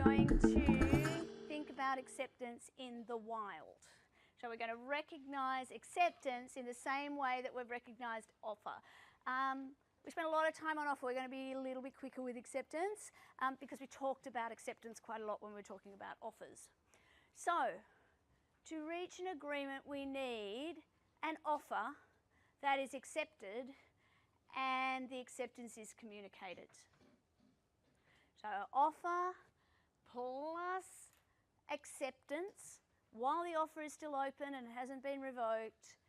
going to think about acceptance in the wild. So we're going to recognise acceptance in the same way that we've recognised offer. We spent a lot of time on offer. We're going to be a little bit quicker with acceptance because we talked about acceptance quite a lot when we were talking about offers. So, to reach an agreement, we need an offer that is accepted and the acceptance is communicated. So, offer plus acceptance while the offer is still open and hasn't been revoked,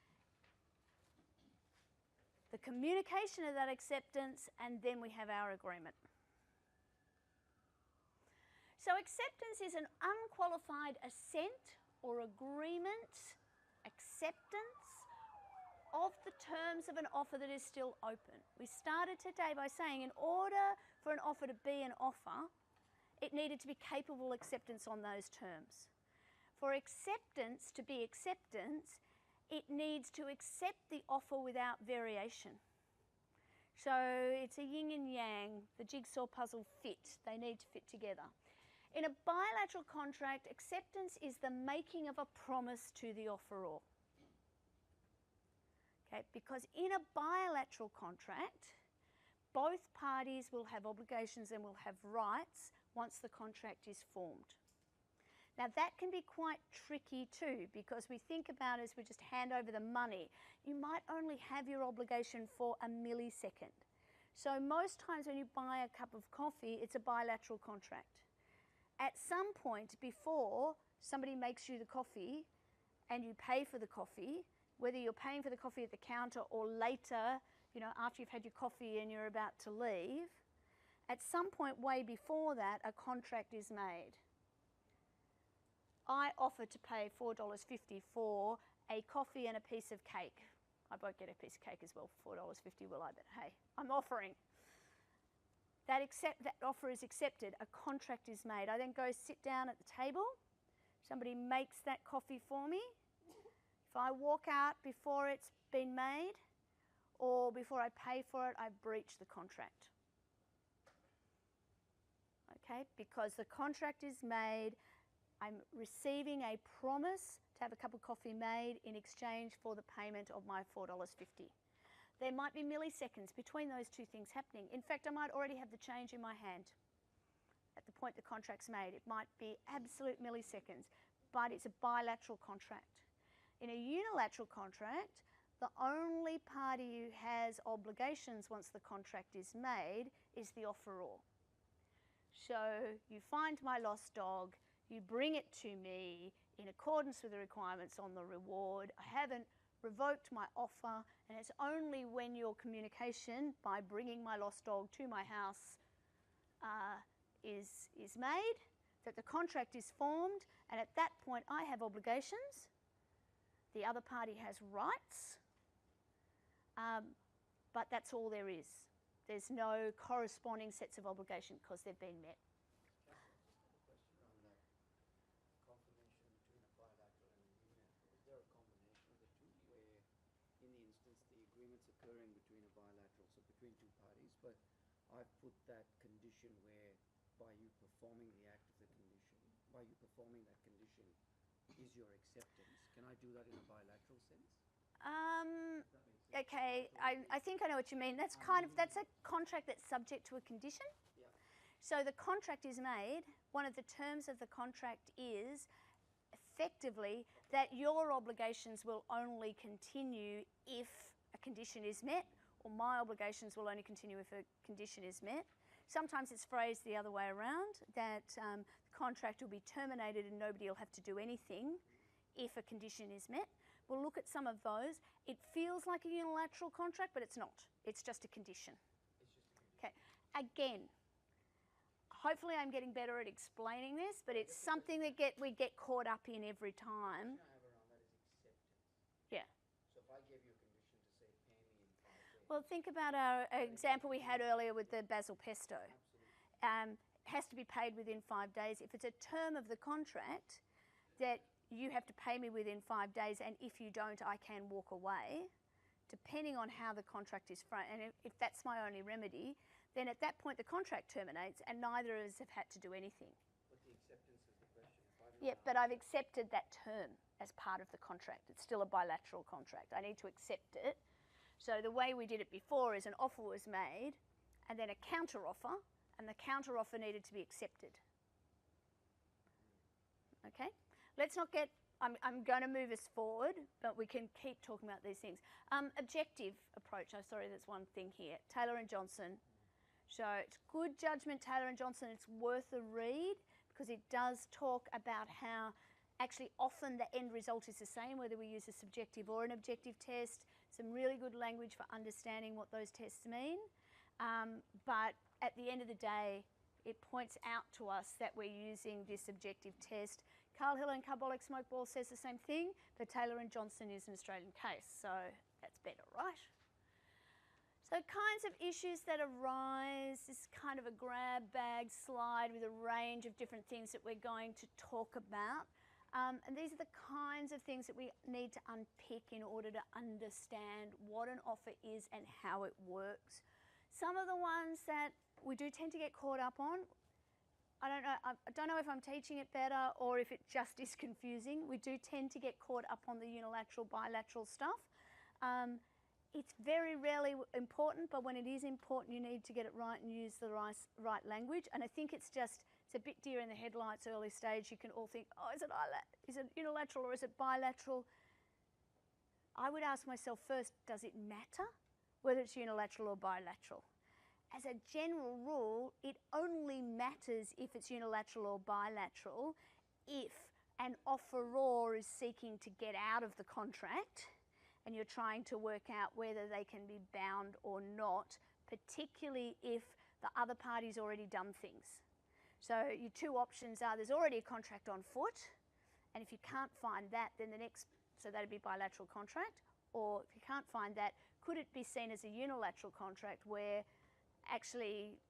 the communication of that acceptance, and then we have our agreement. So acceptance is an unqualified assent or agreement, acceptance of the terms of an offer that is still open. We started today by saying in order for an offer to be an offer, it needed to be capable acceptance on those terms. For acceptance to be acceptance, it needs to accept the offer without variation. So it's a yin and yang, the jigsaw puzzle fit. They need to fit together. In a bilateral contract, acceptance is the making of a promise to the offeror. Okay, because in a bilateral contract, both parties will have obligations and will have rights once the contract is formed. Now that can be quite tricky too, because we think about as we just hand over the money, you might only have your obligation for a millisecond. So most times when you buy a cup of coffee, it's a bilateral contract. At some point before somebody makes you the coffee and you pay for the coffee, whether you're paying for the coffee at the counter or later, you know, after you've had your coffee and you're about to leave, at some point way before that, a contract is made. I offer to pay $4.50 for a coffee and a piece of cake. I won't get a piece of cake as well for $4.50, will I? But hey, I'm offering. That offer is accepted, a contract is made. I then go sit down at the table, somebody makes that coffee for me. If I walk out before it's been made or before I pay for it, I've breached the contract. Okay, because the contract is made, I'm receiving a promise to have a cup of coffee made in exchange for the payment of my $4.50. There might be milliseconds between those two things happening. In fact, I might already have the change in my hand at the point the contract's made. It might be absolute milliseconds, but it's a bilateral contract. In a unilateral contract, the only party who has obligations once the contract is made is the offeror. So you find my lost dog, you bring it to me in accordance with the requirements on the reward. I haven't revoked my offer, and it's only when your communication by bringing my lost dog to my house is made that the contract is formed, and at that point I have obligations. The other party has rights, but that's all there is. There's no corresponding sets of obligation because they've been met. In the instance, the agreement's occurring between a bilateral, so between two parties, but I've put that condition where by you performing the act of the condition, by you performing that condition is your acceptance. Can I do that in a bilateral sense? Okay, I think I know what you mean. That's that's a contract that's subject to a condition. Yeah. So the contract is made. One of the terms of the contract is effectively that your obligations will only continue if a condition is met, or my obligations will only continue if a condition is met. Sometimes it's phrased the other way around, that the contract will be terminated and nobody will have to do anything if a condition is met. We'll look at some of those. It feels like a unilateral contract, but it's not. It's just a condition. It's just a condition. Okay. Again, hopefully I'm getting better at explaining this, but it's something that we get caught up in every time. The question I have around that is acceptance. Yeah. So if I give you a condition to say pay me in 5 days. Well, think about our example we had earlier with the basil pesto. Absolutely. It has to be paid within 5 days. If it's a term of the contract that you have to pay me within 5 days, and if you don't, I can walk away, depending on how the contract is framed. And if that's my only remedy, then at that point the contract terminates and neither of us have had to do anything. But the acceptance is the question. If I Yeah, but I've accepted that term as part of the contract. It's still a bilateral contract. I need to accept it. So the way we did it before is an offer was made and then a counter offer, and the counter offer needed to be accepted. Okay? Let's not get, I'm going to move us forward, but we can keep talking about these things. Objective approach. Oh, sorry, there's one thing here. Taylor and Johnson. So it's good judgment, Taylor and Johnson. It's worth a read because it does talk about how actually often the end result is the same, whether we use a subjective or an objective test. Some really good language for understanding what those tests mean. But at the end of the day, it points out to us that we're using this objective test. Carl Hill and Carbolic Smoke Ball says the same thing, but Taylor and Johnson is an Australian case, so that's better, right? So kinds of issues that arise, this kind of a grab bag slide with a range of different things that we're going to talk about. And these are the kinds of things that we need to unpick in order to understand what an offer is and how it works. Some of the ones that we do tend to get caught up on, I don't know if I'm teaching it better or if it just is confusing. We do tend to get caught up on the unilateral, bilateral stuff. It's very rarely important, but when it is important, you need to get it right and use the right language. And I think it's a bit deer in the headlights early stage. You can all think, oh, is it unilateral or is it bilateral? I would ask myself first, does it matter whether it's unilateral or bilateral? As a general rule, it only matters if it's unilateral or bilateral if an offeror is seeking to get out of the contract and you're trying to work out whether they can be bound or not, particularly if the other party's already done things. So your two options are there's already a contract on foot, and if you can't find that, then the next, so that'd be bilateral contract, or if you can't find that, could it be seen as a unilateral contract where actually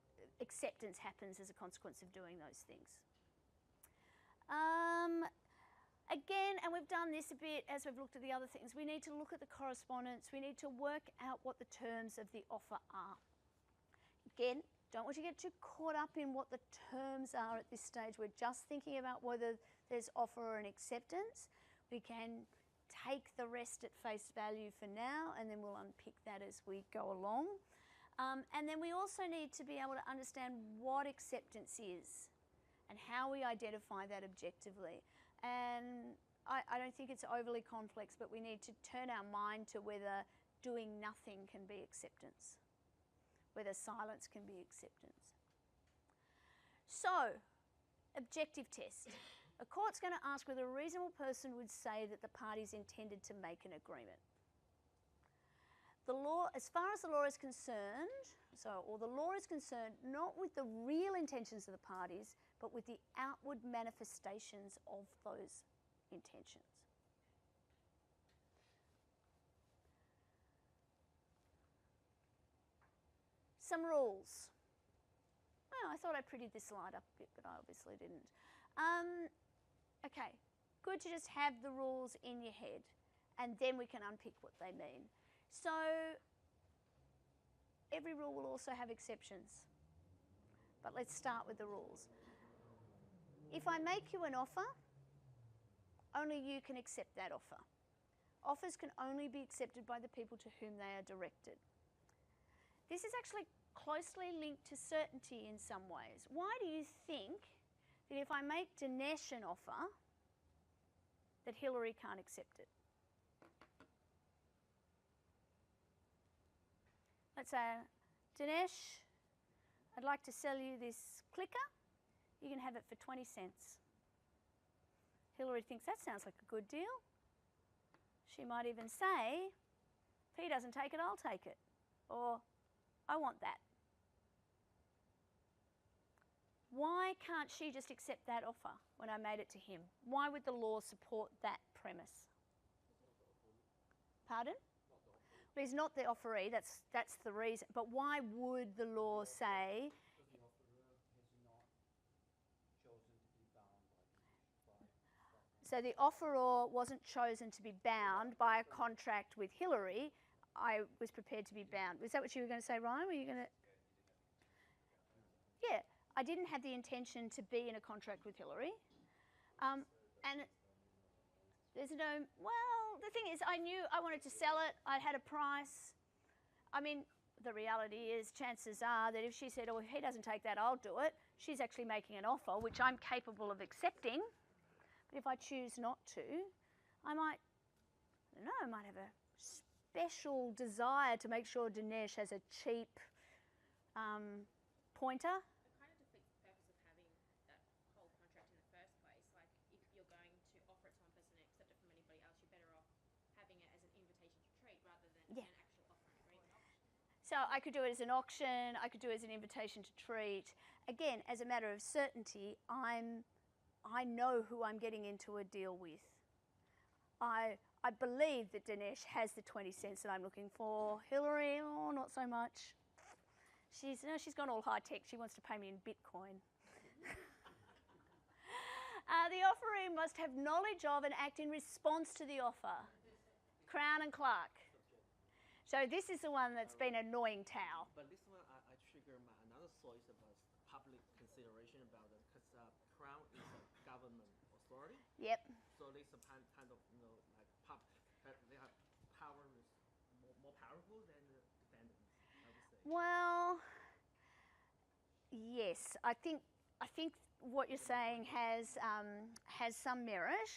acceptance happens as a consequence of doing those things? Again, and we've done this a bit as we've looked at the other things, we need to look at the correspondence, we need to work out what the terms of the offer are. Again, don't want you to get too caught up in what the terms are at this stage. We're just thinking about whether there's offer or an acceptance. We can take the rest at face value for now, and then we'll unpick that as we go along. And then we also need to be able to understand what acceptance is and how we identify that objectively. And I don't think it's overly complex, but we need to turn our mind to whether doing nothing can be acceptance, whether silence can be acceptance. So, objective test. A court's going to ask whether a reasonable person would say that the parties intended to make an agreement. The law, as far as the law is concerned, the law is concerned not with the real intentions of the parties, but with the outward manifestations of those intentions. Some rules. Well, I thought I prettied this slide up a bit, but I obviously didn't. Okay, good to just have the rules in your head, and then we can unpick what they mean. So, every rule will also have exceptions, but let's start with the rules. If I make you an offer, only you can accept that offer. Offers can only be accepted by the people to whom they are directed. This is actually closely linked to certainty in some ways. Why do you think that if I make Dinesh an offer, that Hillary can't accept it? Let's say, Dinesh, I'd like to sell you this clicker. You can have it for 20 cents. Hillary thinks that sounds like a good deal. She might even say, if he doesn't take it, I'll take it. Or, I want that. Why can't she just accept that offer when I made it to him? Why would the law support that premise? Pardon? Well, he's not the offeree, that's the reason. But why would the law say... So the offeror wasn't chosen to be bound by a contract with Hillary. I was prepared to be bound. Was that what you were going to say, Ryan? Were you going to... Yeah, I didn't have the intention to be in a contract with Hillary. And there's no, well, the thing is, I knew I wanted to sell it. I had a price. I mean, the reality is, chances are that if she said, oh, if he doesn't take that, I'll do it, she's actually making an offer, which I'm capable of accepting. But if I choose not to, I might, I don't know, I might have a special desire to make sure Dinesh has a cheap pointer. It kind of defeats the purpose of having that whole contract in the first place. Like, if you're going to offer it to one person and accept it from anybody else, you're better off having it as an invitation to trade rather than an actual offer and agreement. So I could do it as an auction, I could do it as an invitation to treat. Again, as a matter of certainty, I know who I'm getting into a deal with. I believe that Dinesh has the 20 cents that I'm looking for. Hillary, oh, not so much. She's gone all high tech. She wants to pay me in Bitcoin. The offeree must have knowledge of and act in response to the offer. Crown and Clarke. So this is the one that's been annoying Tao. But this one, I trigger another source about public consideration about it, because Crown is a government authority. Yep. So there's a kind of, you know, like they have power more powerful than the defendants, I would say. Well, yes, I think what you're saying has some merit,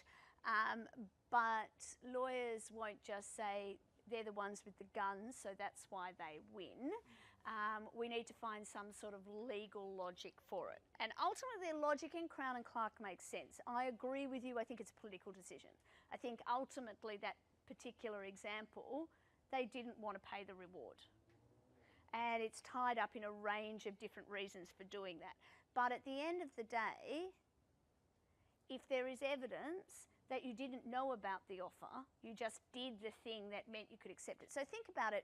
but lawyers won't just say they're the ones with the guns, so that's why they win. We need to find some sort of legal logic for it. And ultimately, the logic in Crown and Clarke makes sense. I agree with you. I think it's a political decision. I think ultimately that particular example, they didn't want to pay the reward. And it's tied up in a range of different reasons for doing that. But at the end of the day, if there is evidence that you didn't know about the offer, you just did the thing that meant you could accept it. So think about it.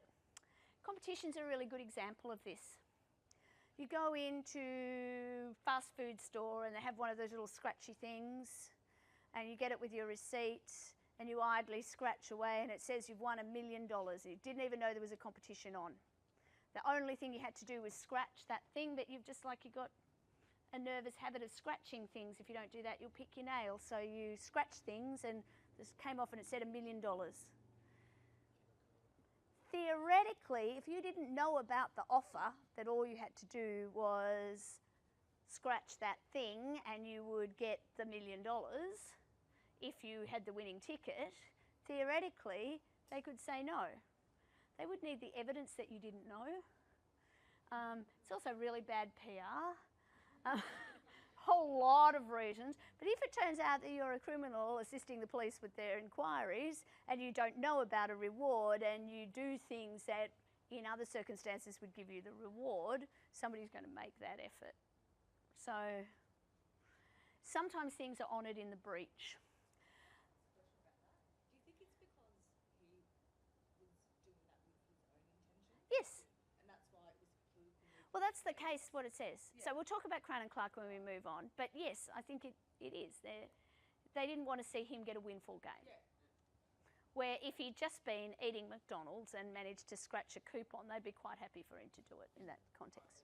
Competition's a really good example of this. You go into fast food store and they have one of those little scratchy things and you get it with your receipt and you idly scratch away and it says you've won $1 million. You didn't even know there was a competition on. The only thing you had to do was scratch that thing, but you've just like you got a nervous habit of scratching things. If you don't do that, you'll pick your nail. So you scratch things and this came off and it said $1 million. Theoretically, if you didn't know about the offer, that all you had to do was scratch that thing and you would get the $1 million if you had the winning ticket, theoretically, they could say no. They would need the evidence that you didn't know. It's also really bad PR. Whole lot of reasons. But if it turns out that you're a criminal assisting the police with their inquiries and you don't know about a reward and you do things that in other circumstances would give you the reward, somebody's going to make that effort. So sometimes things are honoured in the breach. Do you think it's because he was doing that with his own intention? Yes. And that's why it was political? Well, that's the case, what it says. Yeah. So we'll talk about Crown and Clarke when we move on. But yes, I think it is. They didn't want to see him get a windfall gain. Yeah. Where if he'd just been eating McDonald's and managed to scratch a coupon, they'd be quite happy for him to do it in that context.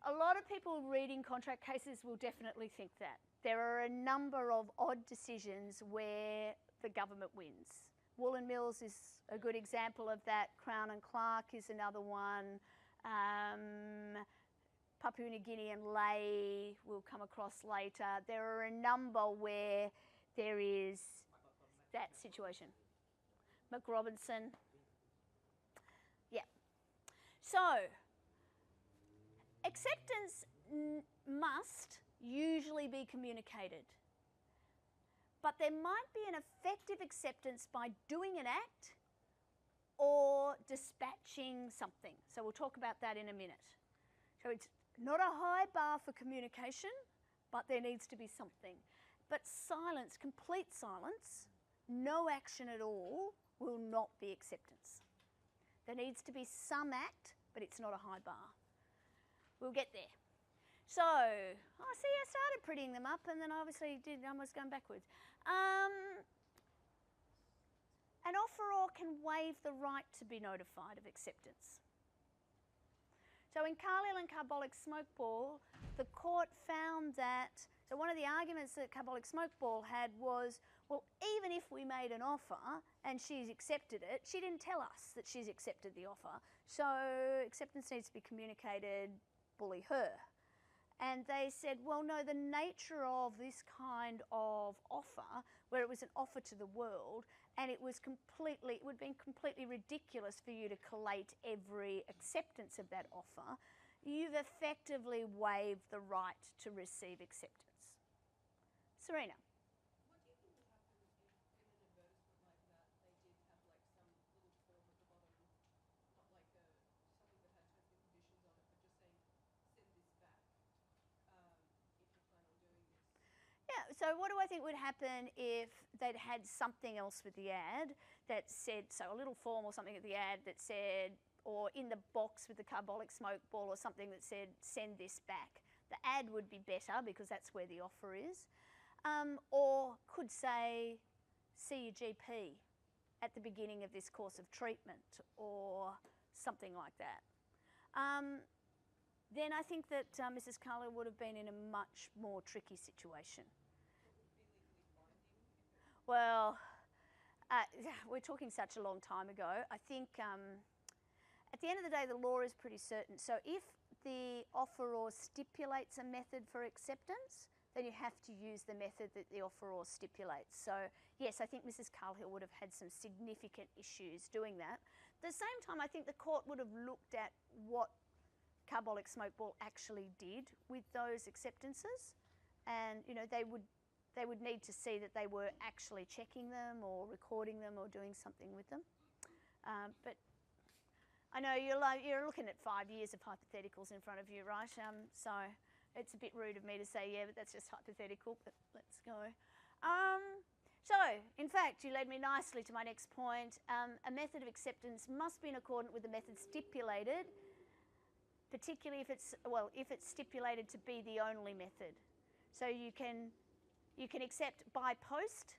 A lot of people reading contract cases will definitely think that. There are a number of odd decisions where the government wins. Woolen Mills is a good example of that. Crown and Clarke is another one. Papua New Guinea and Ley will come across later. There are a number where there is that situation. McRobinson. Yeah. So, acceptance must usually be communicated. But there might be an effective acceptance by doing an act or dispatching something. So we'll talk about that in a minute. So it's not a high bar for communication, but there needs to be something. But silence, complete silence, no action at all, will not be acceptance. There needs to be some act, but it's not a high bar. We'll get there. So, I see I started prettying them up and then obviously I was going backwards. An offeror can waive the right to be notified of acceptance. So in Carlisle and Carbolic Smokeball, the court found that, so one of the arguments that Carbolic Smokeball had was, well, even if we made an offer and she's accepted it, she didn't tell us that she's accepted the offer. So acceptance needs to be communicated, bully her. And they said, well, no, the nature of this kind of offer, where it was an offer to the world, and it would have been completely ridiculous for you to collate every acceptance of that offer, you've effectively waived the right to receive acceptance. Serena. What do you think would happen if, in an advertisement like that, they did have like some little form at the bottom, not like something that had terms and conditions on it, but just saying, send this back if you plan on doing this? Yeah, so what do I think would happen if they'd had something else with the ad that said, so a little form or something at the ad that said, or in the box with the Carbolic Smokeball or something that said, send this back. The ad would be better because that's where the offer is. Or could say, see your GP at the beginning of this course of treatment or something like that. Then I think that Mrs. Carlisle would have been in a much more tricky situation. Well, we're talking such a long time ago. I think at the end of the day, the law is pretty certain. So if the offeror stipulates a method for acceptance, then you have to use the method that the offeror stipulates. So yes, I think Mrs. Carlisle would have had some significant issues doing that. At the same time, I think the court would have looked at what Carbolic Smokeball actually did with those acceptances, and you know they would need to see that they were actually checking them or recording them or doing something with them. But I know you're looking at 5 years of hypotheticals in front of you, right? So it's a bit rude of me to say, yeah, but that's just hypothetical, but let's go. So, in fact, you led me nicely to my next point. A method of acceptance must be in accordance with the method stipulated, particularly if it's stipulated to be the only method. So you can accept by post.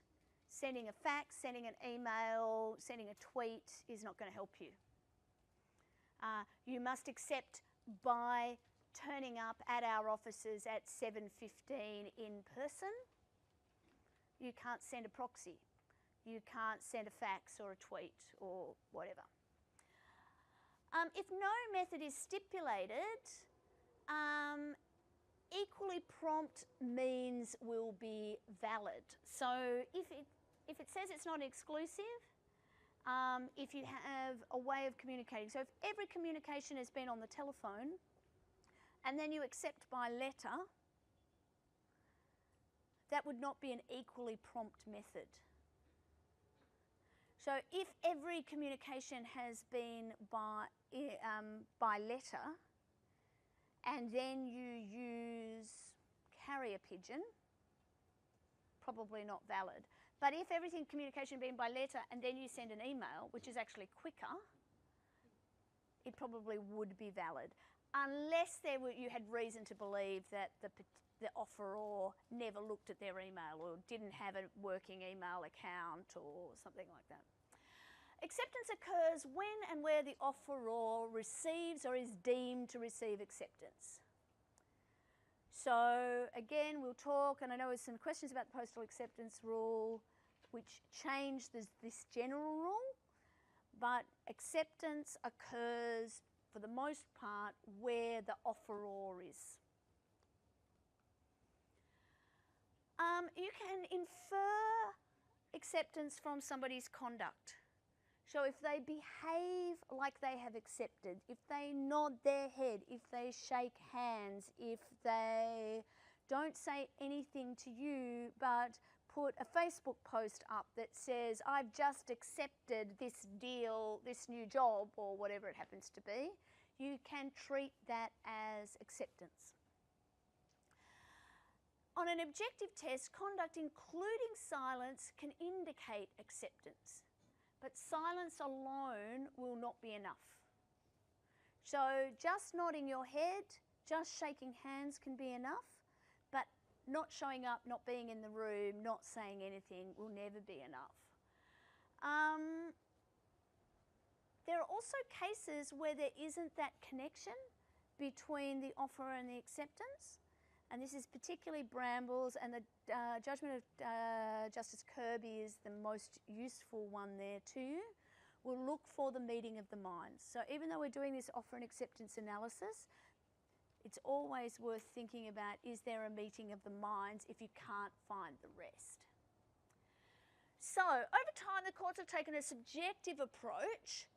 Sending a fax, sending an email, sending a tweet is not going to help you. You must accept by turning up at our offices at 7:15 in person. You can't send a proxy. You can't send a fax or a tweet or whatever. If no method is stipulated, equally prompt means will be valid. So if it says it's not exclusive, if you have a way of communicating, so if every communication has been on the telephone and then you accept by letter, that would not be an equally prompt method. So if every communication has been by letter and then you use carrier pigeon, probably not valid. But if everything communication been by letter and then you send an email, which is actually quicker, it probably would be valid, unless you had reason to believe that the offeror never looked at their email or didn't have a working email account or something like that. Acceptance occurs when and where the offeror receives or is deemed to receive acceptance. So again, we'll talk, and I know there's some questions about the Postal Acceptance Rule, which changed this general rule, but acceptance occurs for the most part where the offeror is. You can infer acceptance from somebody's conduct. So if they behave like they have accepted, if they nod their head, if they shake hands, if they don't say anything to you but put a Facebook post up that says, I've just accepted this deal, this new job, or whatever it happens to be, you can treat that as acceptance. On an objective test, conduct including silence can indicate acceptance, but silence alone will not be enough. So just nodding your head, just shaking hands can be enough, but not showing up, not being in the room, not saying anything will never be enough. There are also cases where there isn't that connection, between the offer and the acceptance. And this is particularly Brambles, and the judgment of Justice Kirby is the most useful one there to you. We'll look for the meeting of the minds. So even though we're doing this offer and acceptance analysis, it's always worth thinking about, is there a meeting of the minds if you can't find the rest? So over time, the courts have taken a subjective approach,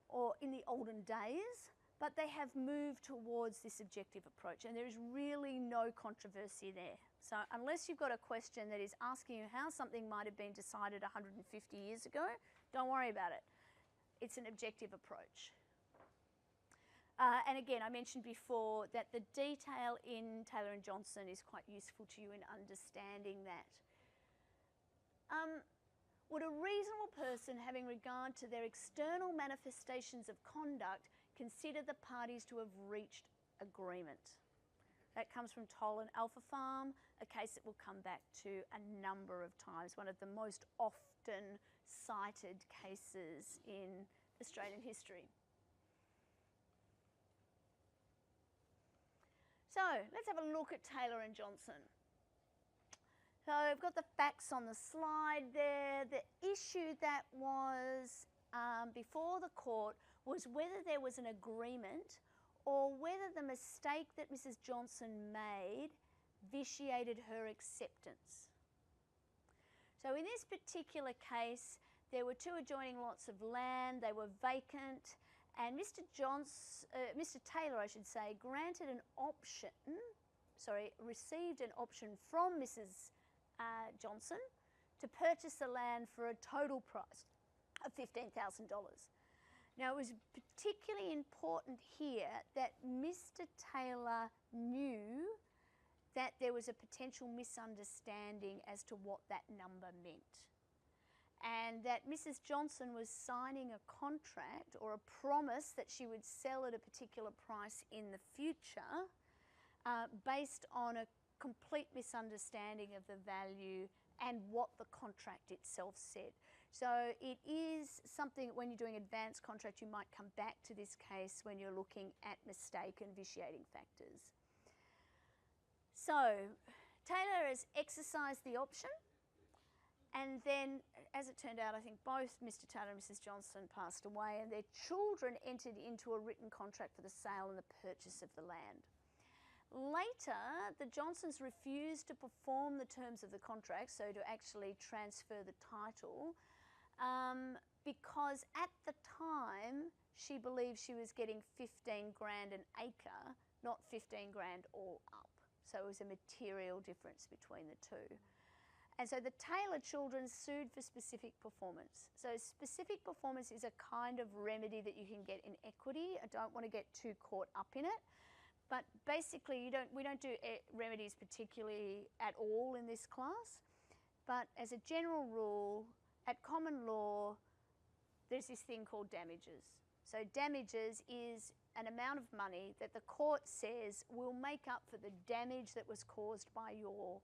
or in the olden days, but they have moved towards this objective approach, and there is really no controversy there. So unless you've got a question that is asking you how something might have been decided 150 years ago, don't worry about it. It's an objective approach. And again, I mentioned before that the detail in Taylor and Johnson is quite useful to you in understanding that. Would a reasonable person, having regard to their external manifestations of conduct, consider the parties to have reached agreement? That comes from Toll and Alpha Farm, a case that we'll come back to a number of times, one of the most often cited cases in Australian history. So let's have a look at Taylor and Johnson. So I've got the facts on the slide there. The issue that was before the court was whether there was an agreement or whether the mistake that Mrs. Johnson made vitiated her acceptance. So in this particular case, there were two adjoining lots of land, they were vacant, and Mr. Taylor, I should say, granted an option, received an option from Mrs. Johnson to purchase the land for a total price of $15,000. Now, it was particularly important here that Mr. Taylor knew that there was a potential misunderstanding as to what that number meant, and that Mrs. Johnson was signing a contract or a promise that she would sell at a particular price in the future based on a complete misunderstanding of the value and what the contract itself said. So it is something, when you're doing advanced contract, you might come back to this case when you're looking at mistake and vitiating factors. So Taylor has exercised the option, and then, as it turned out, I think both Mr. Taylor and Mrs. Johnson passed away, and their children entered into a written contract for the sale and the purchase of the land. Later, the Johnsons refused to perform the terms of the contract, so to actually transfer the title, because at the time she believed she was getting 15 grand an acre, not 15 grand all up. So it was a material difference between the two. And so the Taylor children sued for specific performance. So specific performance is a kind of remedy that you can get in equity. I don't want to get too caught up in it. But basically, we don't do remedies particularly at all in this class. But as a general rule, at common law, there's this thing called damages. So damages is an amount of money that the court says will make up for the damage that was caused by your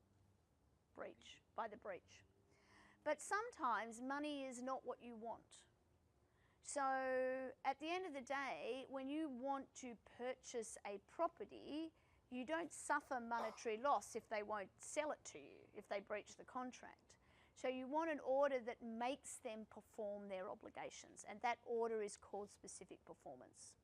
breach, by the breach. But sometimes money is not what you want. So at the end of the day, when you want to purchase a property, you don't suffer monetary loss if they won't sell it to you, if they breach the contract. So you want an order that makes them perform their obligations, and that order is called specific performance.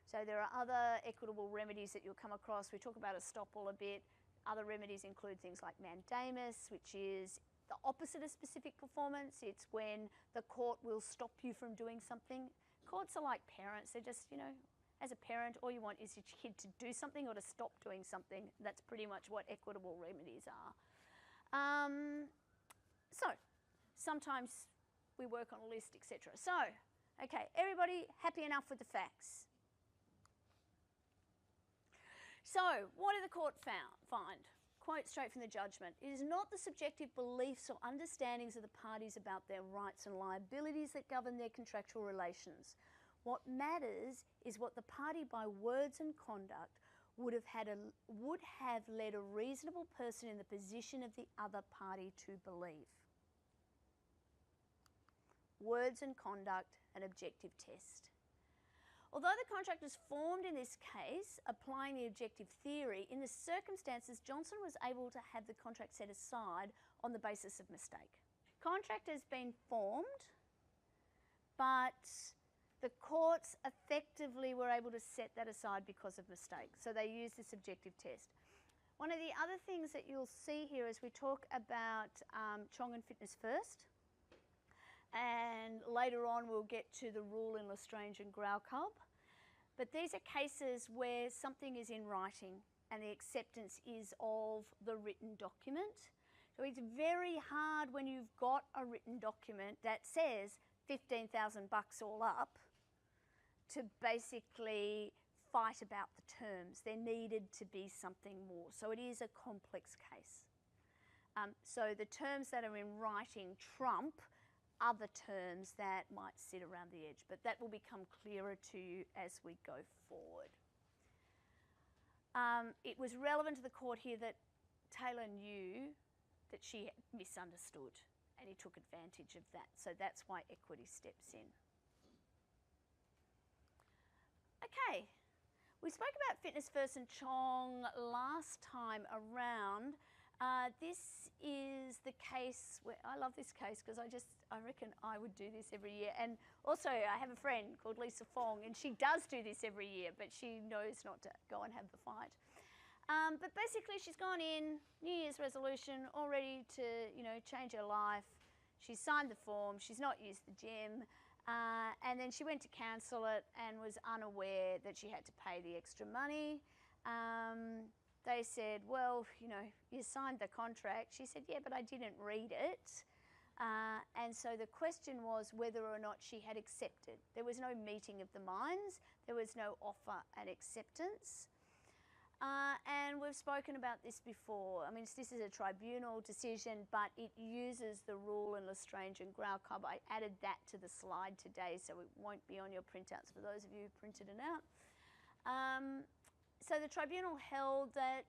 So there are other equitable remedies that you'll come across. We talk about estoppel a bit. Other remedies include things like mandamus, which is the opposite of specific performance. It's when the court will stop you from doing something. Courts are like parents. They're just, you know, as a parent, all you want is your kid to do something or to stop doing something. That's pretty much what equitable remedies are. So sometimes we work on a list, etc. So, okay, everybody happy enough with the facts? So, what did the court find? Quote straight from the judgment: "It is not the subjective beliefs or understandings of the parties about their rights and liabilities that govern their contractual relations. What matters is what the party by words and conduct would have led a reasonable person in the position of the other party to believe." Words and conduct, an objective test. Although the contract was formed in this case, applying the objective theory, in the circumstances, Johnson was able to have the contract set aside on the basis of mistake. Contract has been formed, but the courts effectively were able to set that aside because of mistake. So they used this objective test. One of the other things that you'll see here as we talk about Chong and fitness first, and later on we'll get to the rule in Lestrange and Graucub. But these are cases where something is in writing and the acceptance is of the written document. So it's very hard when you've got a written document that says $15,000 all up to basically fight about the terms. There needed to be something more. So it is a complex case. So the terms that are in writing trump other terms that might sit around the edge, but that will become clearer to you as we go forward. It was relevant to the court here that Taylor knew that she had misunderstood and he took advantage of that. So that's why equity steps in. Okay, we spoke about fitness first and Chong last time around. This is the case where I love this case because I reckon I would do this every year. And also I have a friend called Lisa Fong and she does do this every year, but she knows not to go and have the fight. But basically she's gone in, New Year's resolution, all ready to, change her life. She's signed the form, she's not used the gym, and then she went to cancel it and was unaware that she had to pay the extra money. They said, well, you signed the contract. She said, yeah, but I didn't read it. And so the question was whether or not she had accepted. There was no meeting of the minds. There was no offer and acceptance. And we've spoken about this before. I mean, this is a tribunal decision, but it uses the rule in Lestrange and Graucub. I added that to the slide today, so it won't be on your printouts for those of you who printed it out. So the tribunal held that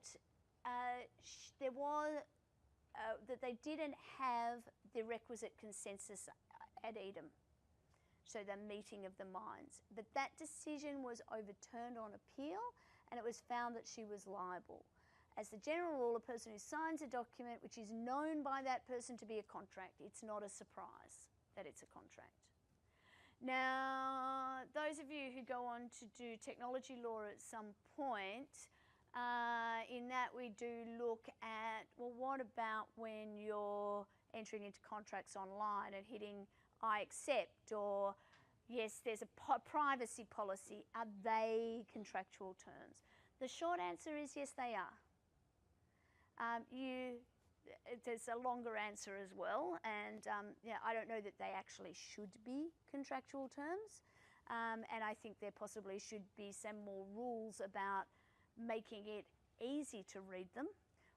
that they didn't have the requisite consensus ad idem, so the meeting of the minds. But that decision was overturned on appeal, and it was found that she was liable. As the general rule, a person who signs a document which is known by that person to be a contract, it's not a surprise that it's a contract. Now, those of you who go on to do technology law at some point, in that we do look at, well, what about when you're entering into contracts online and hitting I accept, or yes, there's a privacy policy. Are they contractual terms? The short answer is yes, they are. There's a longer answer as well, and I don't know that they actually should be contractual terms, and I think there possibly should be some more rules about making it easy to read them.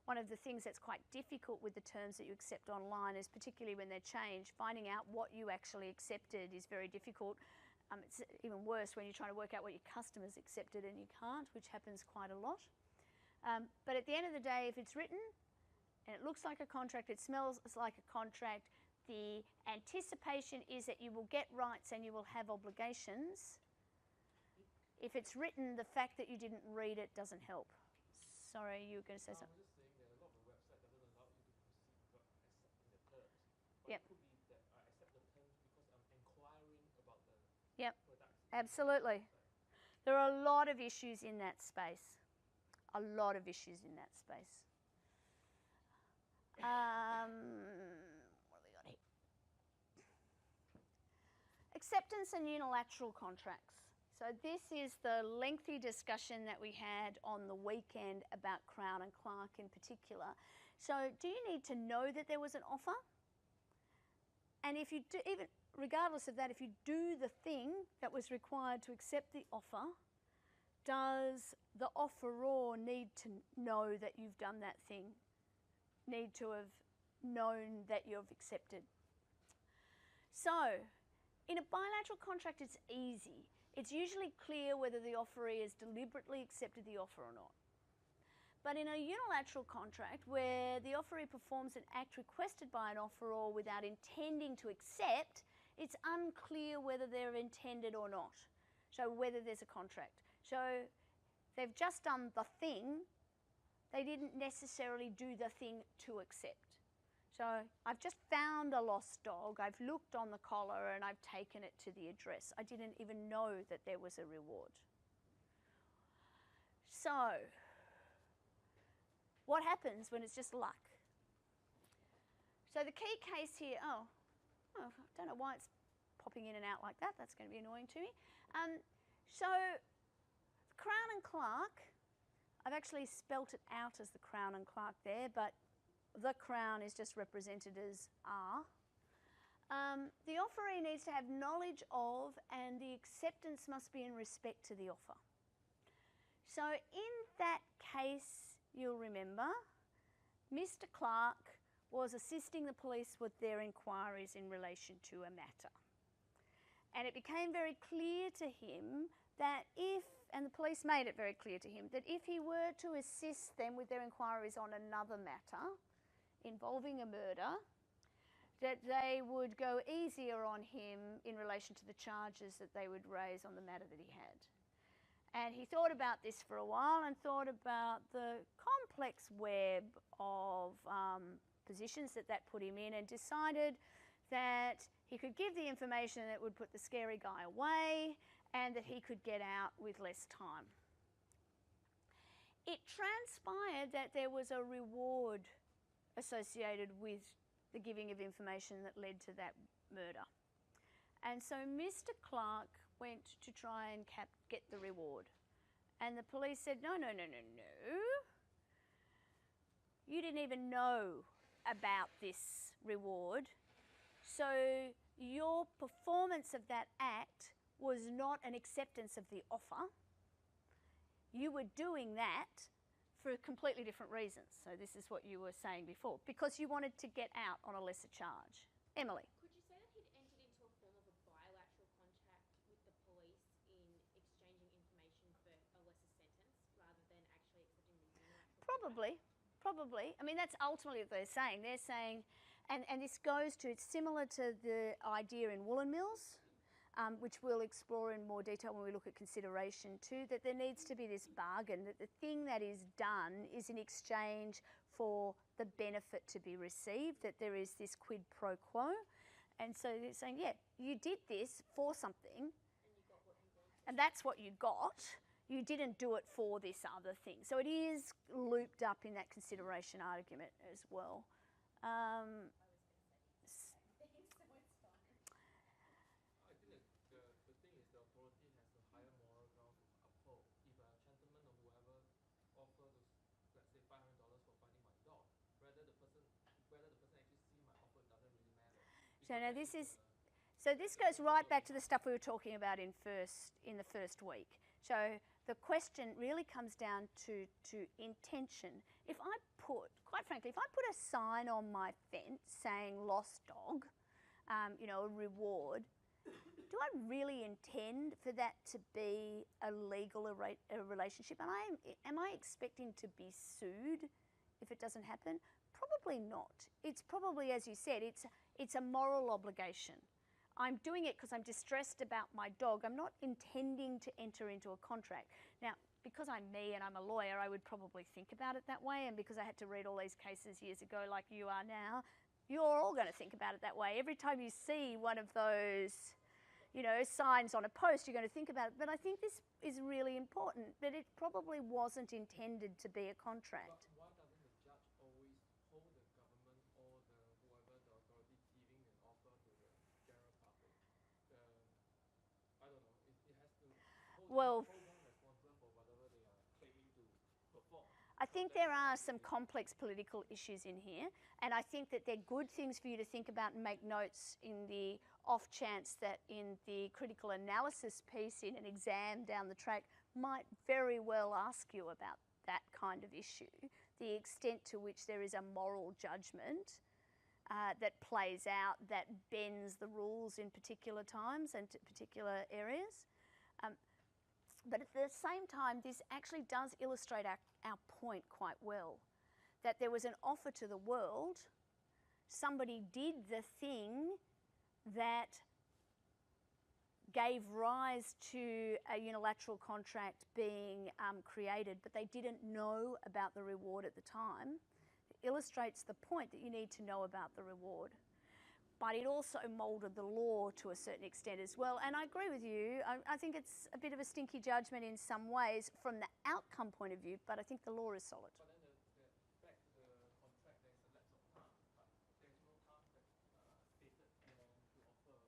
One of the things that's quite difficult with the terms that you accept online is, particularly when they're changed, finding out what you actually accepted is very difficult. It's even worse when you're trying to work out what your customers accepted and you can't, which happens quite a lot. But at the end of the day, if it's written, and it looks like a contract, it smells like a contract, the anticipation is that you will get rights and you will have obligations. If it's written, the fact that you didn't read it doesn't help. Sorry, you were going to say something. I was just saying that a lot of the website doesn't allow you to proceed without accepting the terms. But Yep. it could be that I accept the terms because I'm inquiring about the Yep, products. absolutely. There are a lot of issues in that space. A lot of issues in that space. What have we got here? Acceptance and unilateral contracts. So this is the lengthy discussion that we had on the weekend about Crown and Clarke in particular. So do you need to know that there was an offer? And if you do, even regardless of that, if you do the thing that was required to accept the offer, does the offeror need to know that you've done that thing? Need to have known that you've accepted? So, in a bilateral contract, it's easy. It's usually clear whether the offeree has deliberately accepted the offer or not. But in a unilateral contract, where the offeree performs an act requested by an offeror without intending to accept, it's unclear whether they're intended or not. show whether there's a contract, show they've just done the thing, they didn't necessarily do the thing to accept. So I've just found a lost dog, I've looked on the collar and I've taken it to the address. I didn't even know that there was a reward. So, what happens when it's just luck? So the key case here, I don't know why it's popping in and out like that, that's going to be annoying to me. So, Crown and Clarke, I've actually spelt it out as the Crown and Clarke there, but the Crown is just represented as R. The offeree needs to have knowledge of, and the acceptance must be in respect to the offer. So in that case, you'll remember, Mr. Clarke was assisting the police with their inquiries in relation to a matter. And it became very clear to him that if, and the police made it very clear to him, that if he were to assist them with their inquiries on another matter involving a murder, that they would go easier on him in relation to the charges that they would raise on the matter that he had. And he thought about this for a while and thought about the complex web of positions that put him in, and decided that he could give the information that would put the scary guy away and that he could get out with less time. It transpired that there was a reward associated with the giving of information that led to that murder. And so Mr. Clarke went to try and get the reward. And the police said, no. You didn't even know about this reward. So your performance of that act was not an acceptance of the offer. You were doing that for completely different reasons. So this is what you were saying before, because you wanted to get out on a lesser charge. Emily. Could you say that he'd entered into a form of a bilateral contract with the police in exchanging information for a lesser sentence rather than actually accepting the unilateral contract? Probably. I mean, that's ultimately what they're saying. They're saying, and this goes to, it's similar to the idea in woolen mills, which we'll explore in more detail when we look at consideration too, that there needs to be this bargain, that the thing that is done is in exchange for the benefit to be received, that there is this quid pro quo. And so they're saying, yeah, you did this for something, and that's what you got. You didn't do it for this other thing. So it is looped up in that consideration argument as well. I think the thing is the authority has a higher moral ground to uphold. If a gentleman or whoever offer to, let's say, $500 for finding my dog, whether the person actually see my offer doesn't really matter. So now this goes right back to the stuff we were talking about in the first week. So the question really comes down to intention. If I put, quite frankly, if I put a sign on my fence saying lost dog, a reward, do I really intend for that to be a legal relationship? And am I expecting to be sued if it doesn't happen? Probably not. It's probably, as you said, it's a moral obligation. I'm doing it because I'm distressed about my dog. I'm not intending to enter into a contract. Now, because I'm me and I'm a lawyer, I would probably think about it that way, and because I had to read all these cases years ago like you are now, you're all going to think about it that way. Every time you see one of those, signs on a post, you're going to think about it. But I think this is really important, that it probably wasn't intended to be a contract. But why doesn't the judge always hold the government or whoever the authority giving an offer to the general public? I don't know. It has to hold them responsible for whatever they are claiming to perform. I think there are some complex political issues in here, and I think that they're good things for you to think about and make notes in the off chance that in the critical analysis piece in an exam down the track might very well ask you about that kind of issue, the extent to which there is a moral judgment that plays out, that bends the rules in particular times and to particular areas. But at the same time, this actually does illustrate our point quite well, that there was an offer to the world, somebody did the thing that gave rise to a unilateral contract being created, but they didn't know about the reward at the time. It illustrates the point that you need to know about the reward. But it also moulded the law to a certain extent as well. And I agree with you. I think it's a bit of a stinky judgment in some ways from the outcome point of view, but I think the law is solid. But then back to the contract, there's a lapse of time, but there's no time that stated to offer in accepted.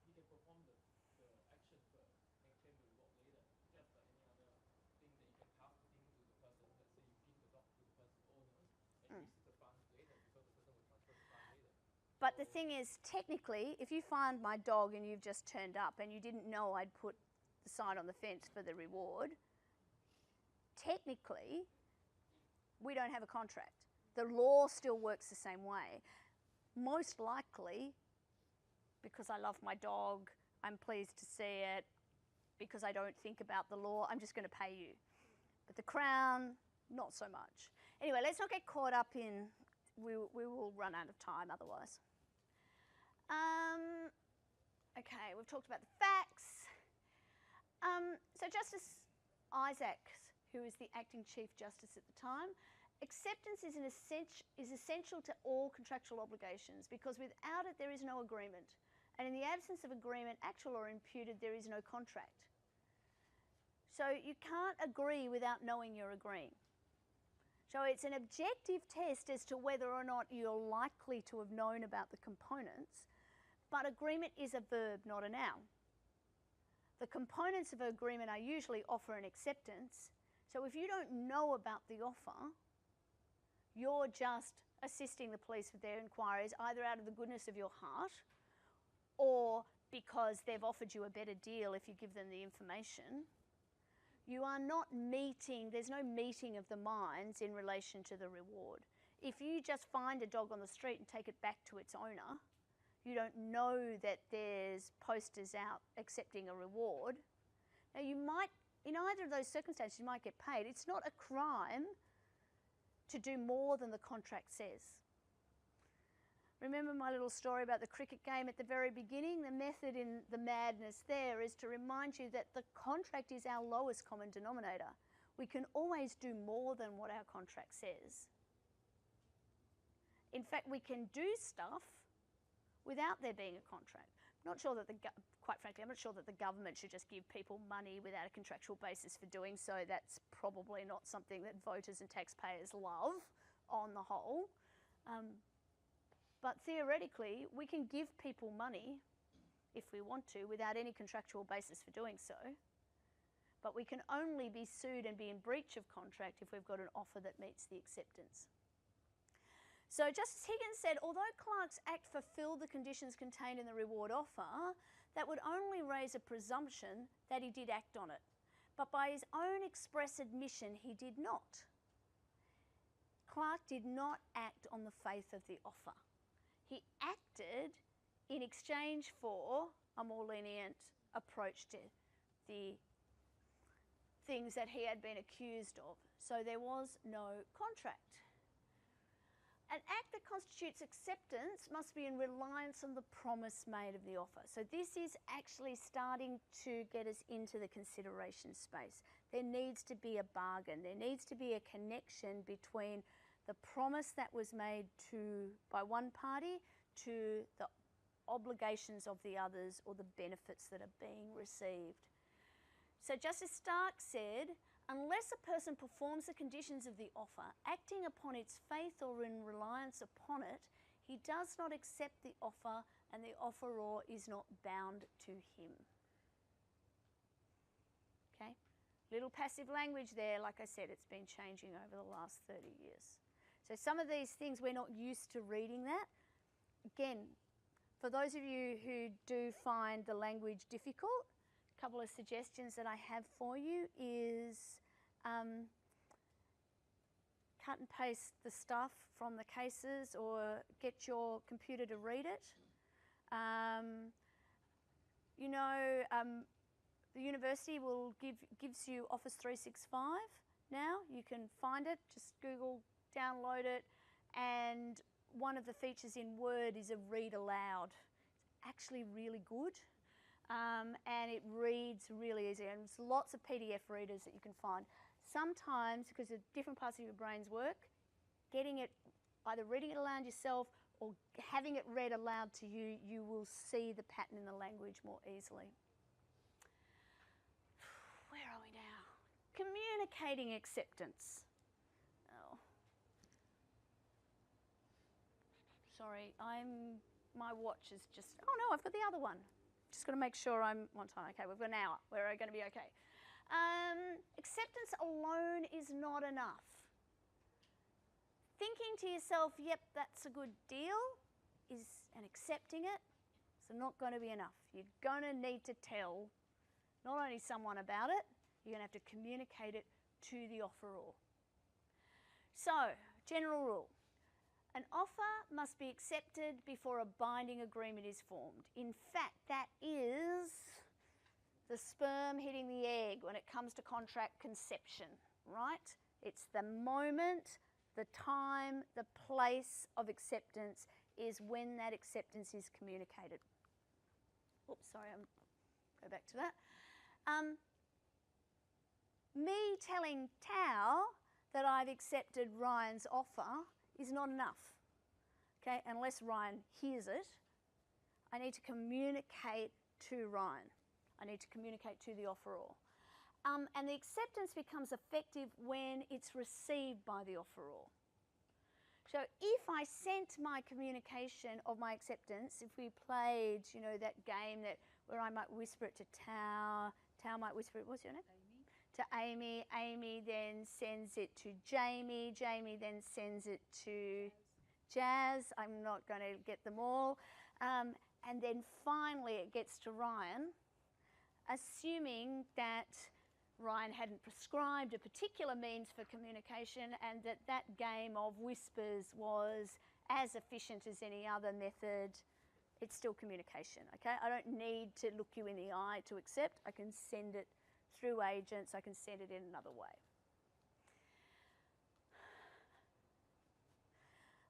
He can perform the action first and claim the reward later, just like any other thing that you can pass the thing to the person. Let's say you give the dog to the person's owners and you receive the funds later because the person will transfer the funds later. But the thing is, technically, if you find my dog and you've just turned up and you didn't know I'd put the sign on the fence for the reward, technically, we don't have a contract. The law still works the same way. Most likely, because I love my dog, I'm pleased to see it, because I don't think about the law, I'm just going to pay you. But the Crown, not so much. Anyway, let's not get caught up in, we will run out of time otherwise. Okay, we've talked about the facts. So Justice Isaacs, who was the acting Chief Justice at the time, acceptance is essential to all contractual obligations because without it there is no agreement. And in the absence of agreement, actual or imputed, there is no contract. So you can't agree without knowing you're agreeing. So it's an objective test as to whether or not you're likely to have known about the components, but agreement is a verb, not a noun. The components of agreement are usually offer and acceptance. So if you don't know about the offer, you're just assisting the police with their inquiries, either out of the goodness of your heart or because they've offered you a better deal if you give them the information. You are not meeting, there's no meeting of the minds in relation to the reward. If you just find a dog on the street and take it back to its owner, you don't know that there's posters out accepting a reward. Now you might, in either of those circumstances, you might get paid. It's not a crime to do more than the contract says. Remember my little story about the cricket game at the very beginning? The method in the madness there is to remind you that the contract is our lowest common denominator. We can always do more than what our contract says. In fact, we can do stuff without there being a contract. I'm not sure that quite frankly, I'm not sure that the government should just give people money without a contractual basis for doing so. That's probably not something that voters and taxpayers love on the whole. But theoretically, we can give people money if we want to without any contractual basis for doing so. But we can only be sued and be in breach of contract if we've got an offer that meets the acceptance. So Justice Higgins said, although Clarke's act fulfilled the conditions contained in the reward offer, that would only raise a presumption that he did act on it. But by his own express admission, he did not. Clarke did not act on the faith of the offer. He acted in exchange for a more lenient approach to the things that he had been accused of. So there was no contract. An act that constitutes acceptance must be in reliance on the promise made of the offer. So this is actually starting to get us into the consideration space. There needs to be a bargain. There needs to be a connection between the promise that was made by one party to the obligations of the others or the benefits that are being received. So Justice Stark said, unless a person performs the conditions of the offer, acting upon its faith or in reliance upon it, he does not accept the offer and the offeror is not bound to him. Okay? Little passive language there. Like I said, it's been changing over the last 30 years. So some of these things, we're not used to reading that. Again, for those of you who do find the language difficult, a couple of suggestions that I have for you is cut and paste the stuff from the cases or get your computer to read it. The university gives you Office 365 now. You can find it, just Google, download it, and one of the features in Word is a read aloud. It's actually really good. and it reads really easy. And there's lots of PDF readers that you can find. Sometimes, because of different parts of your brain's work, getting it, either reading it aloud yourself or having it read aloud to you, you will see the pattern in the language more easily. Where are we now? Communicating acceptance. Oh. Sorry, my watch is just, oh no, I've got the other one. Just got to make sure I'm on time. Okay, we've got an hour. We're going to be okay. Acceptance alone is not enough. Thinking to yourself, yep, that's a good deal, and accepting it, is not going to be enough. You're going to need to tell not only someone about it, you're going to have to communicate it to the offeror. So, general rule. An offer must be accepted before a binding agreement is formed. In fact, that is the sperm hitting the egg when it comes to contract conception, right? It's the moment, the time, the place of acceptance is when that acceptance is communicated. Oops, sorry, go back to that. Me telling Tao that I've accepted Ryan's offer is not enough, okay? Unless Ryan hears it, I need to communicate to Ryan. I need to communicate to the offeror. And the acceptance becomes effective when it's received by the offeror. So if I sent my communication of my acceptance, if we played, you know, that game where I might whisper it to Tao, Tao might whisper it, what's your name? To Amy, Amy then sends it to Jamie, Jamie then sends it to Jazz, I'm not going to get them all, and then finally it gets to Ryan, assuming that Ryan hadn't prescribed a particular means for communication and that game of whispers was as efficient as any other method, it's still communication, okay? I don't need to look you in the eye to accept, I can send it through agents, I can send it in another way.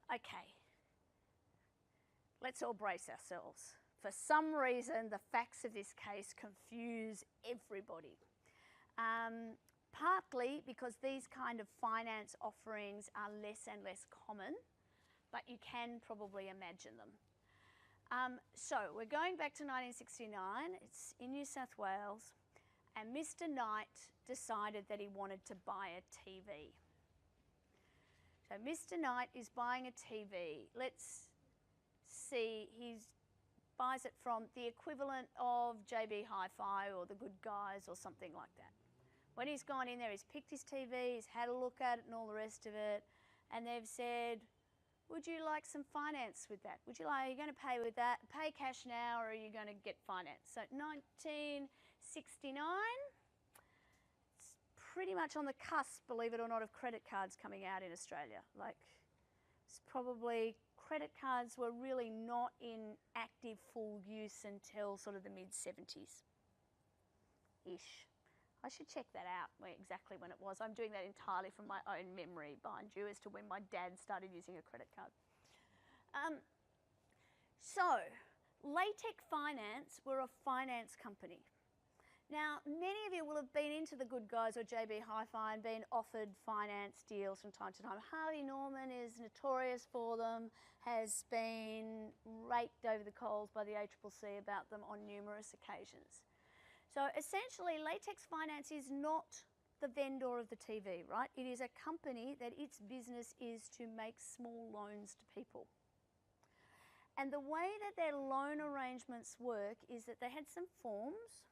Okay, let's all brace ourselves. For some reason, the facts of this case confuse everybody. Partly because these kind of finance offerings are less and less common, but you can probably imagine them. So we're going back to 1969, it's in New South Wales, and Mr. Knight decided that he wanted to buy a TV. So Mr. Knight is buying a TV. Let's see, he buys it from the equivalent of JB Hi-Fi or The Good Guys or something like that. When he's gone in there, he's picked his TV, he's had a look at it and all the rest of it, and they've said, would you like some finance with that? Are you going to pay with that? Pay cash now, or are you going to get finance? So 1969, it's pretty much on the cusp, believe it or not, of credit cards coming out in Australia. Like, it's probably, credit cards were really not in active full use until sort of the mid-70s-ish. I should check that out, exactly when it was. I'm doing that entirely from my own memory, mind you, as to when my dad started using a credit card. So, Latec Finance were a finance company. Now, many of you will have been into The Good Guys or JB Hi-Fi and been offered finance deals from time to time. Harvey Norman is notorious for them, has been raked over the coals by the ACCC about them on numerous occasions. So essentially, Latec Finance is not the vendor of the TV, right? It is a company that its business is to make small loans to people. And the way that their loan arrangements work is that they had some forms.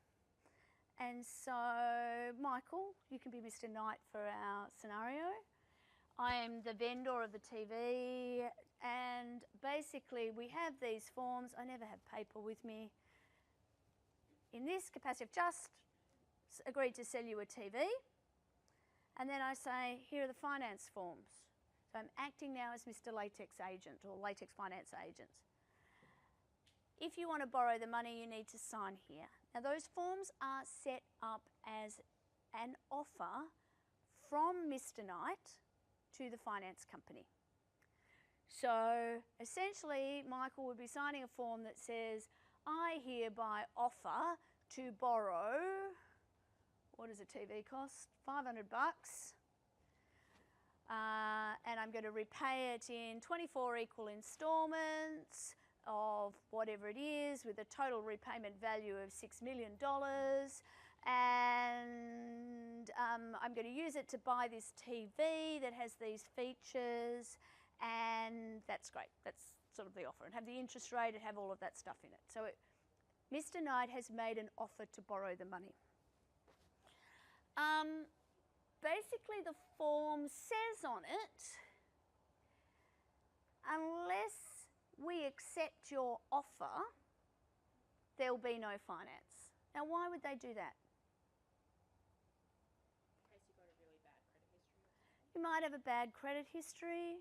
And so, Michael, you can be Mr. Knight for our scenario. I am the vendor of the TV, and basically we have these forms. I never have paper with me. In this capacity, I've just agreed to sell you a TV, and then I say, here are the finance forms. So I'm acting now as Mr. Latec's agent or Latec Finance agent. If you want to borrow the money, you need to sign here. Now those forms are set up as an offer from Mr. Knight to the finance company. So essentially, Michael would be signing a form that says, I hereby offer to borrow, what does a TV cost? $500. And I'm going to repay it in 24 equal instalments of whatever it is, with a total repayment value of $6 million. And I'm going to use it to buy this TV that has these features, and that's great. That's sort of the offer. And have the interest rate and have all of that stuff in it. So Mr. Knight has made an offer to borrow the money. Basically, the form says on it, unless we accept your offer, there will be no finance. Now, why would they do that? In case you've got a really bad credit history. You might have a bad credit history.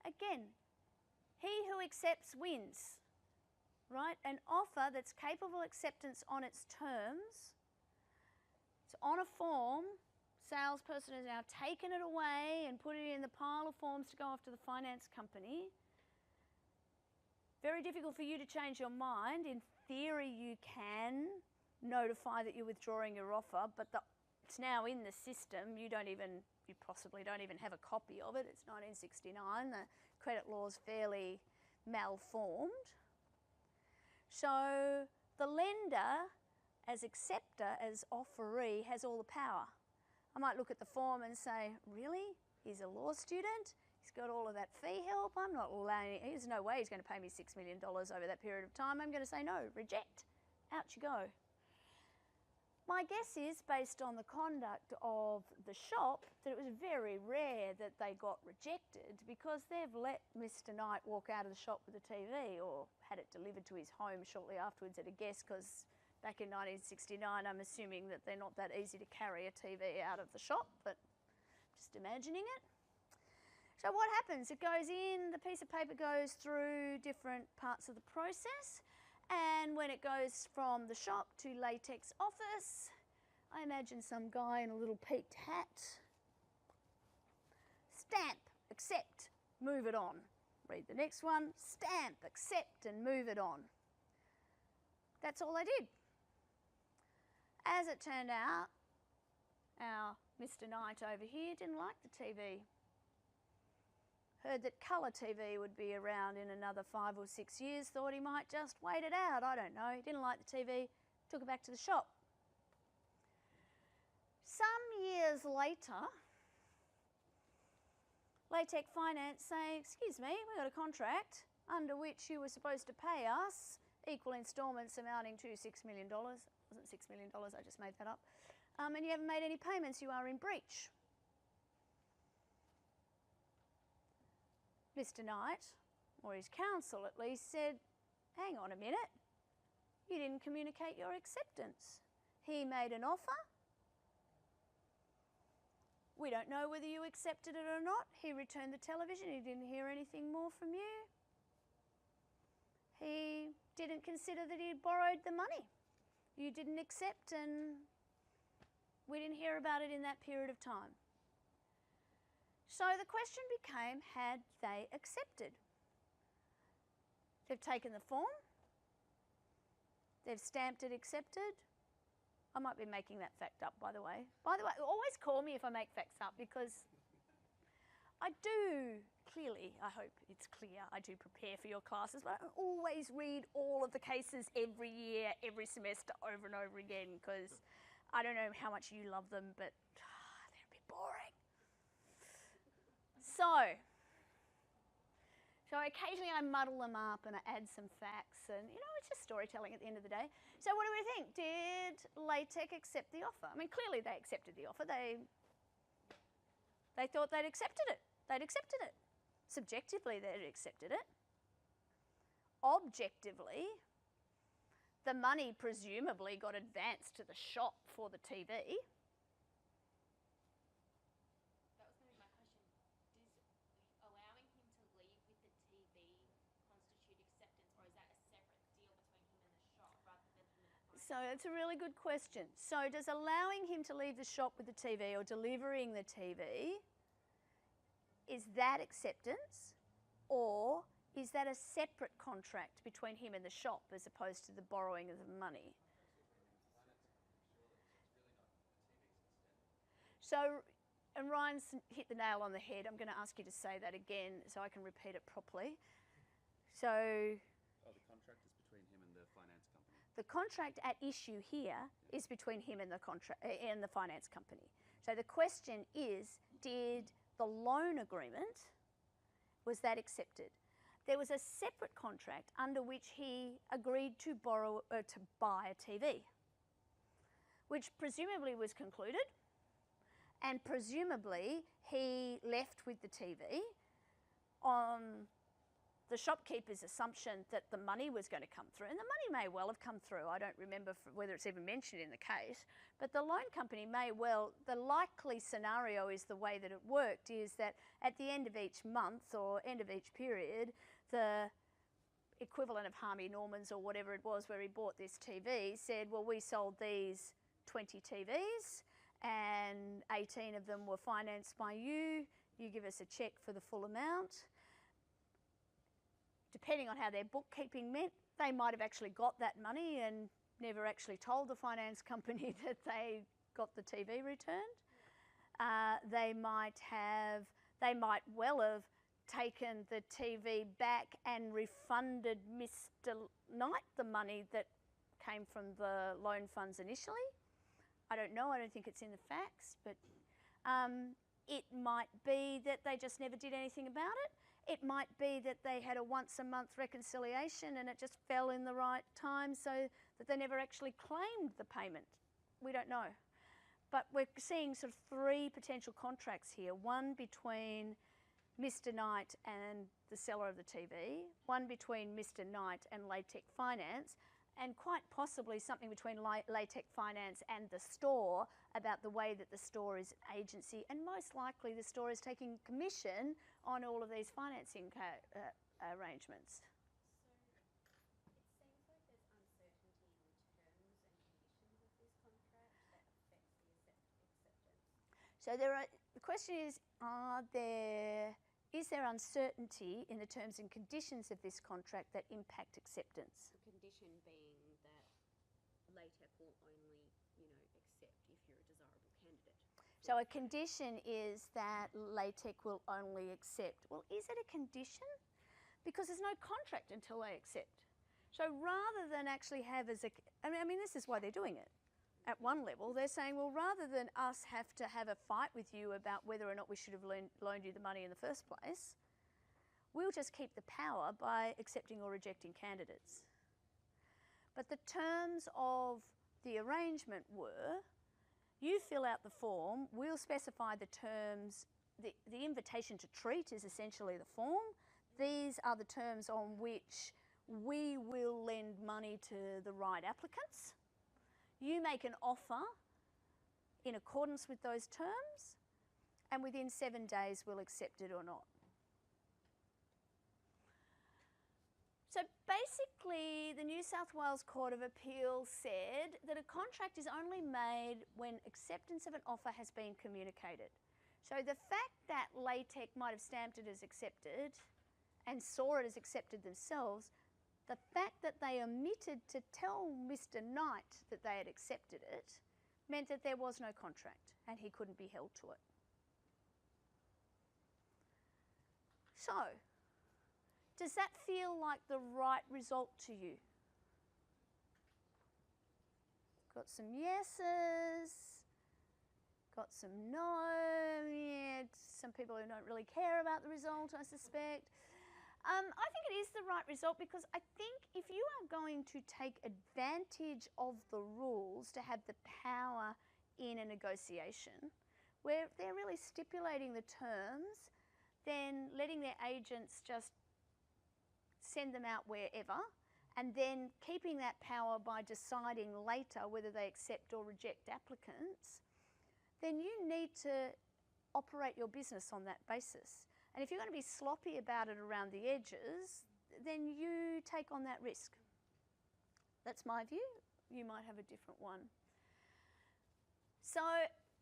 Again, he who accepts wins, right? An offer that's capable of acceptance on its terms, it's on a form. Salesperson has now taken it away and put it in the pile of forms to go off to the finance company. Very difficult for you to change your mind. In theory, you can notify that you're withdrawing your offer, but it's now in the system. You possibly don't even have a copy of it. It's 1969. The credit law is fairly malformed. So the lender, as acceptor, as offeree, has all the power. I might look at the form and say, really? He's a law student? He's got all of that fee help? I'm not allowing, there's no way he's going to pay me $6 million over that period of time. I'm going to say no, reject. Out you go. My guess is, based on the conduct of the shop, that it was very rare that they got rejected, because they've let Mr. Knight walk out of the shop with a TV, or had it delivered to his home shortly afterwards at a guess, because back in 1969, I'm assuming that they're not that easy to carry a TV out of the shop, but just imagining it. So what happens? It goes in, the piece of paper goes through different parts of the process, and when it goes from the shop to Latec's office, I imagine some guy in a little peaked hat. Stamp, accept, move it on. Read the next one, stamp, accept, and move it on. That's all they did. As it turned out, our Mr. Knight over here didn't like the TV. Heard that colour TV would be around in another 5 or 6 years, thought he might just wait it out, I don't know. He didn't like the TV, took it back to the shop. Some years later, Latec Finance say, excuse me, we've got a contract under which you were supposed to pay us equal instalments amounting to $6 million. It wasn't $6 million, I just made that up. And you haven't made any payments, you are in breach. Mr. Knight, or his counsel at least, said, hang on a minute, you didn't communicate your acceptance. He made an offer. We don't know whether you accepted it or not. He returned the television, he didn't hear anything more from you. He didn't consider that he'd borrowed the money. You didn't accept, and we didn't hear about it in that period of time. So the question became, had they accepted? They've taken the form, they've stamped it accepted. I might be making that fact up, by the way. By the way, always call me if I make facts up, because I do, clearly, I hope it's clear, I do prepare for your classes, but I don't always read all of the cases every year, every semester, over and over again, because I don't know how much you love them, but they're a bit boring. So occasionally I muddle them up and I add some facts, and it's just storytelling at the end of the day. So what do we think? Did Latec accept the offer? I mean, clearly they accepted the offer. They thought they'd accepted it. They'd accepted it. Subjectively, they'd accepted it. Objectively, the money presumably got advanced to the shop for the TV. That was going to be my question. Does allowing him to leave with the TV constitute acceptance, or is that a separate deal between him and the shop rather than him and the client? So it's a really good question. So does allowing him to leave the shop with the TV, or delivering the TV, is that acceptance, or is that a separate contract between him and the shop as opposed to the borrowing of the money? So, and Ryan's hit the nail on the head. I'm going to ask you to say that again so I can repeat it properly. So, Oh, the contract is between him and the finance company. the contract at issue here is between him and the finance company. So the question is, did the loan agreement, was that accepted? There was a separate contract under which he agreed to buy a TV, which presumably was concluded, and presumably he left with the TV on the shopkeeper's assumption that the money was going to come through. And the money may well have come through. I don't remember whether it's even mentioned in the case. But the loan company may well, the likely scenario is the way that it worked is that at the end of each month or end of each period, the equivalent of Harvey Norman's or whatever it was where he bought this TV said, well, we sold these 20 TVs and 18 of them were financed by you. You give us a cheque for the full amount. Depending on how their bookkeeping meant, they might have actually got that money and never actually told the finance company that they got the TV returned. They might well have taken the TV back and refunded Mr. Knight the money that came from the loan funds initially. I don't know, I don't think it's in the facts, but it might be that they just never did anything about it. It might be that they had a once-a-month reconciliation and it just fell in the right time so that they never actually claimed the payment. We don't know. But we're seeing sort of three potential contracts here, one between Mr. Knight and the seller of the TV, one between Mr. Knight and Latec Finance, and quite possibly something between Latec Finance and the store about the way that the store is an agency, and most likely the store is taking commission on all of these financing arrangements. So it seems like there's uncertainty in the terms and conditions of this contract that affects the acceptance. So the question is there uncertainty in the terms and conditions of this contract that impact acceptance? The condition being that Latec will only, accept if you're a desirable candidate. So a condition is that Latec will only accept. Well, is it a condition? Because there's no contract until they accept. So rather than actually have as a, I mean, this is why they're doing it. At one level, they're saying, well, rather than us have to have a fight with you about whether or not we should have loaned you the money in the first place, we'll just keep the power by accepting or rejecting candidates. But the terms of the arrangement were, you fill out the form, we'll specify the terms, the invitation to treat is essentially the form. These are the terms on which we will lend money to the right applicants. You make an offer in accordance with those terms, and within 7 days we'll accept it or not. So basically, the New South Wales Court of Appeal said that a contract is only made when acceptance of an offer has been communicated. So the fact that Latec might have stamped it as accepted and saw it as accepted themselves, the fact that they omitted to tell Mr. Knight that they had accepted it meant that there was no contract and he couldn't be held to it. So, does that feel like the right result to you? Got some yeses, got some no, yeah, some people who don't really care about the result, I suspect. I think it is the right result because I think if you are going to take advantage of the rules to have the power in a negotiation, where they're really stipulating the terms, then letting their agents just send them out wherever, and then keeping that power by deciding later whether they accept or reject applicants, then you need to operate your business on that basis. And if you're going to be sloppy about it around the edges, then you take on that risk. That's my view. You might have a different one. So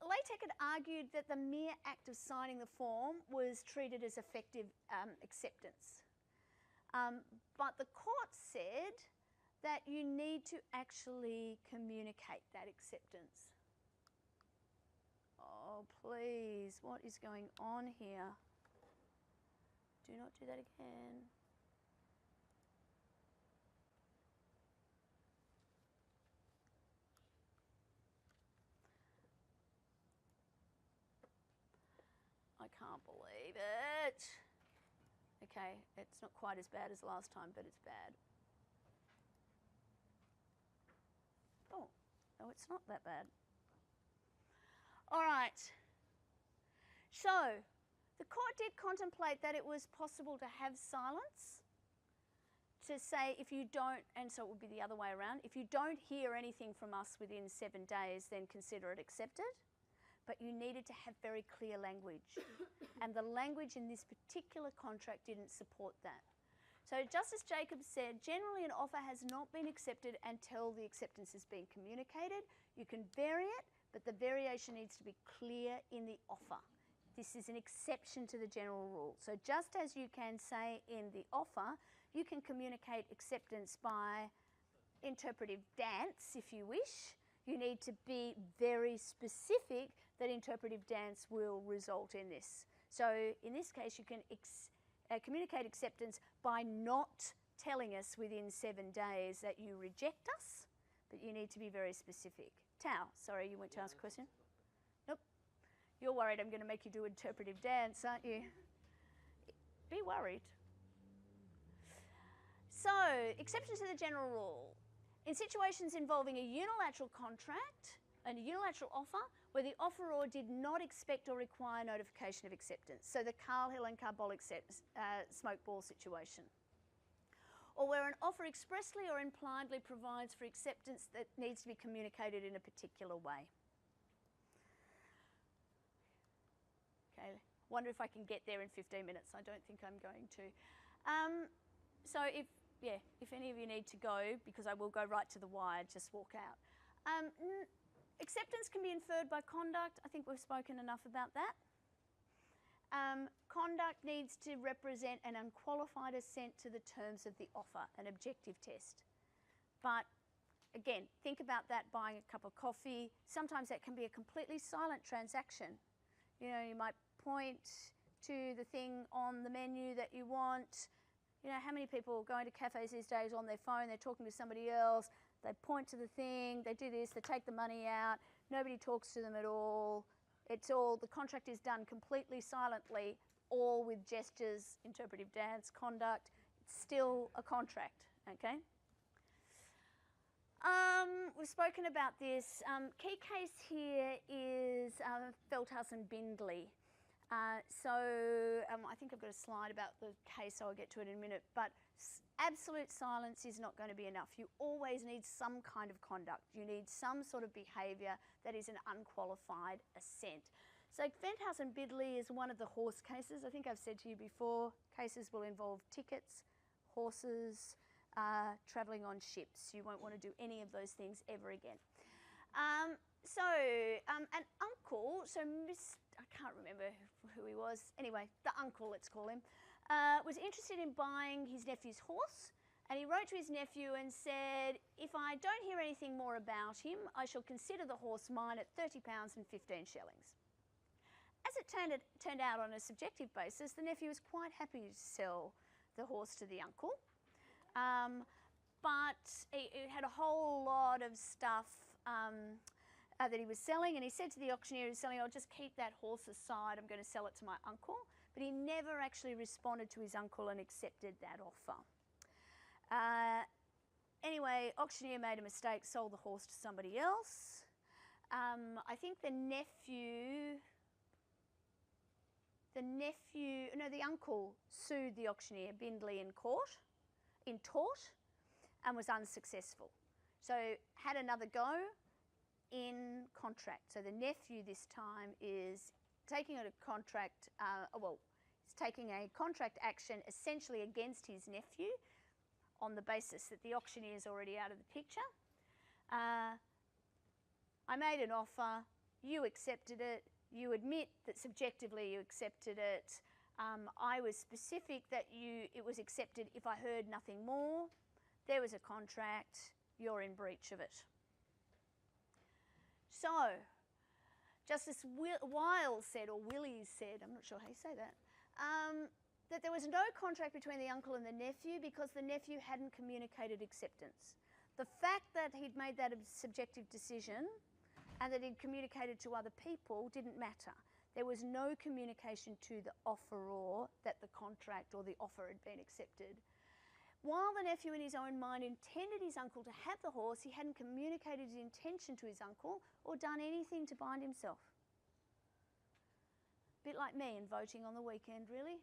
Latec had argued that the mere act of signing the form was treated as effective acceptance. But the court said that you need to actually communicate that acceptance. Oh, please, what is going on here? Do not do that again. I can't believe it. Okay, it's not quite as bad as last time, but it's bad. Oh, no, it's not that bad. All right. So, the court did contemplate that it was possible to have silence, to say if you don't, and so it would be the other way around, if you don't hear anything from us within 7 days, then consider it accepted. But you needed to have very clear language. And the language in this particular contract didn't support that. So Justice Jacobs said, generally an offer has not been accepted until the acceptance has been communicated. You can vary it, but the variation needs to be clear in the offer. This is an exception to the general rule. So just as you can say in the offer, you can communicate acceptance by interpretive dance, if you wish. You need to be very specific that interpretive dance will result in this. So in this case, you can communicate acceptance by not telling us within 7 days that you reject us, but you need to be very specific. Tao, sorry, you went to ask a question? Nope. You're worried I'm going to make you do interpretive dance, aren't you? Be worried. So, exception to the general rule. In situations involving a unilateral contract and a unilateral offer where the offeror did not expect or require notification of acceptance, so the Carl Hill and Carbolic smoke ball situation, or where an offer expressly or impliedly provides for acceptance that needs to be communicated in a particular way. Okay, wonder if I can get there in 15 minutes. I don't think I'm going to. So if any of you need to go, because I will go right to the wire, just walk out. Acceptance can be inferred by conduct. I think we've spoken enough about that. Conduct needs to represent an unqualified assent to the terms of the offer, an objective test. But again, think about that buying a cup of coffee. Sometimes that can be a completely silent transaction. You know, you might point to the thing on the menu that you want. You know, how many people going to cafes these days on their phone, they're talking to somebody else, they point to the thing, they do this, they take the money out, nobody talks to them at all. It's all, the contract is done completely silently, all with gestures, interpretive dance, conduct. It's still a contract, okay? We've spoken about this. Key case here is Felthouse and Bindley. I think I've got a slide about the case, so I'll get to it in a minute, but absolute silence is not going to be enough. You always need some kind of conduct. You need some sort of behaviour that is an unqualified assent. So Felthouse and Bindley is one of the horse cases. I think I've said to you before, cases will involve tickets, horses, travelling on ships. You won't want to do any of those things ever again. An uncle, I can't remember who he was. Anyway, the uncle, let's call him, was interested in buying his nephew's horse, and he wrote to his nephew and said, if I don't hear anything more about him, I shall consider the horse mine at £30 and 15 shillings. As it turned out on a subjective basis, the nephew was quite happy to sell the horse to the uncle, but it had a whole lot of stuff that he was selling, and he said to the auctioneer who was selling, I'll just keep that horse aside, I'm going to sell it to my uncle. But he never actually responded to his uncle and accepted that offer. Anyway, auctioneer made a mistake, sold the horse to somebody else. I think the uncle sued the auctioneer, Bindley, in tort, and was unsuccessful. So had another go in contract. So the nephew this time is taking a contract, he's taking a contract action essentially against his nephew on the basis that the auctioneer is already out of the picture. I made an offer, you accepted it, you admit that subjectively you accepted it, I was specific that it was accepted if I heard nothing more. There was a contract, you're in breach of it. So, Justice Wiles said, or Willies said, I'm not sure how you say that, that there was no contract between the uncle and the nephew because the nephew hadn't communicated acceptance. The fact that he'd made that subjective decision and that he'd communicated to other people didn't matter. There was no communication to the offeror that the contract or the offer had been accepted. While the nephew in his own mind intended his uncle to have the horse, he hadn't communicated his intention to his uncle or done anything to bind himself. A bit like me in voting on the weekend, really.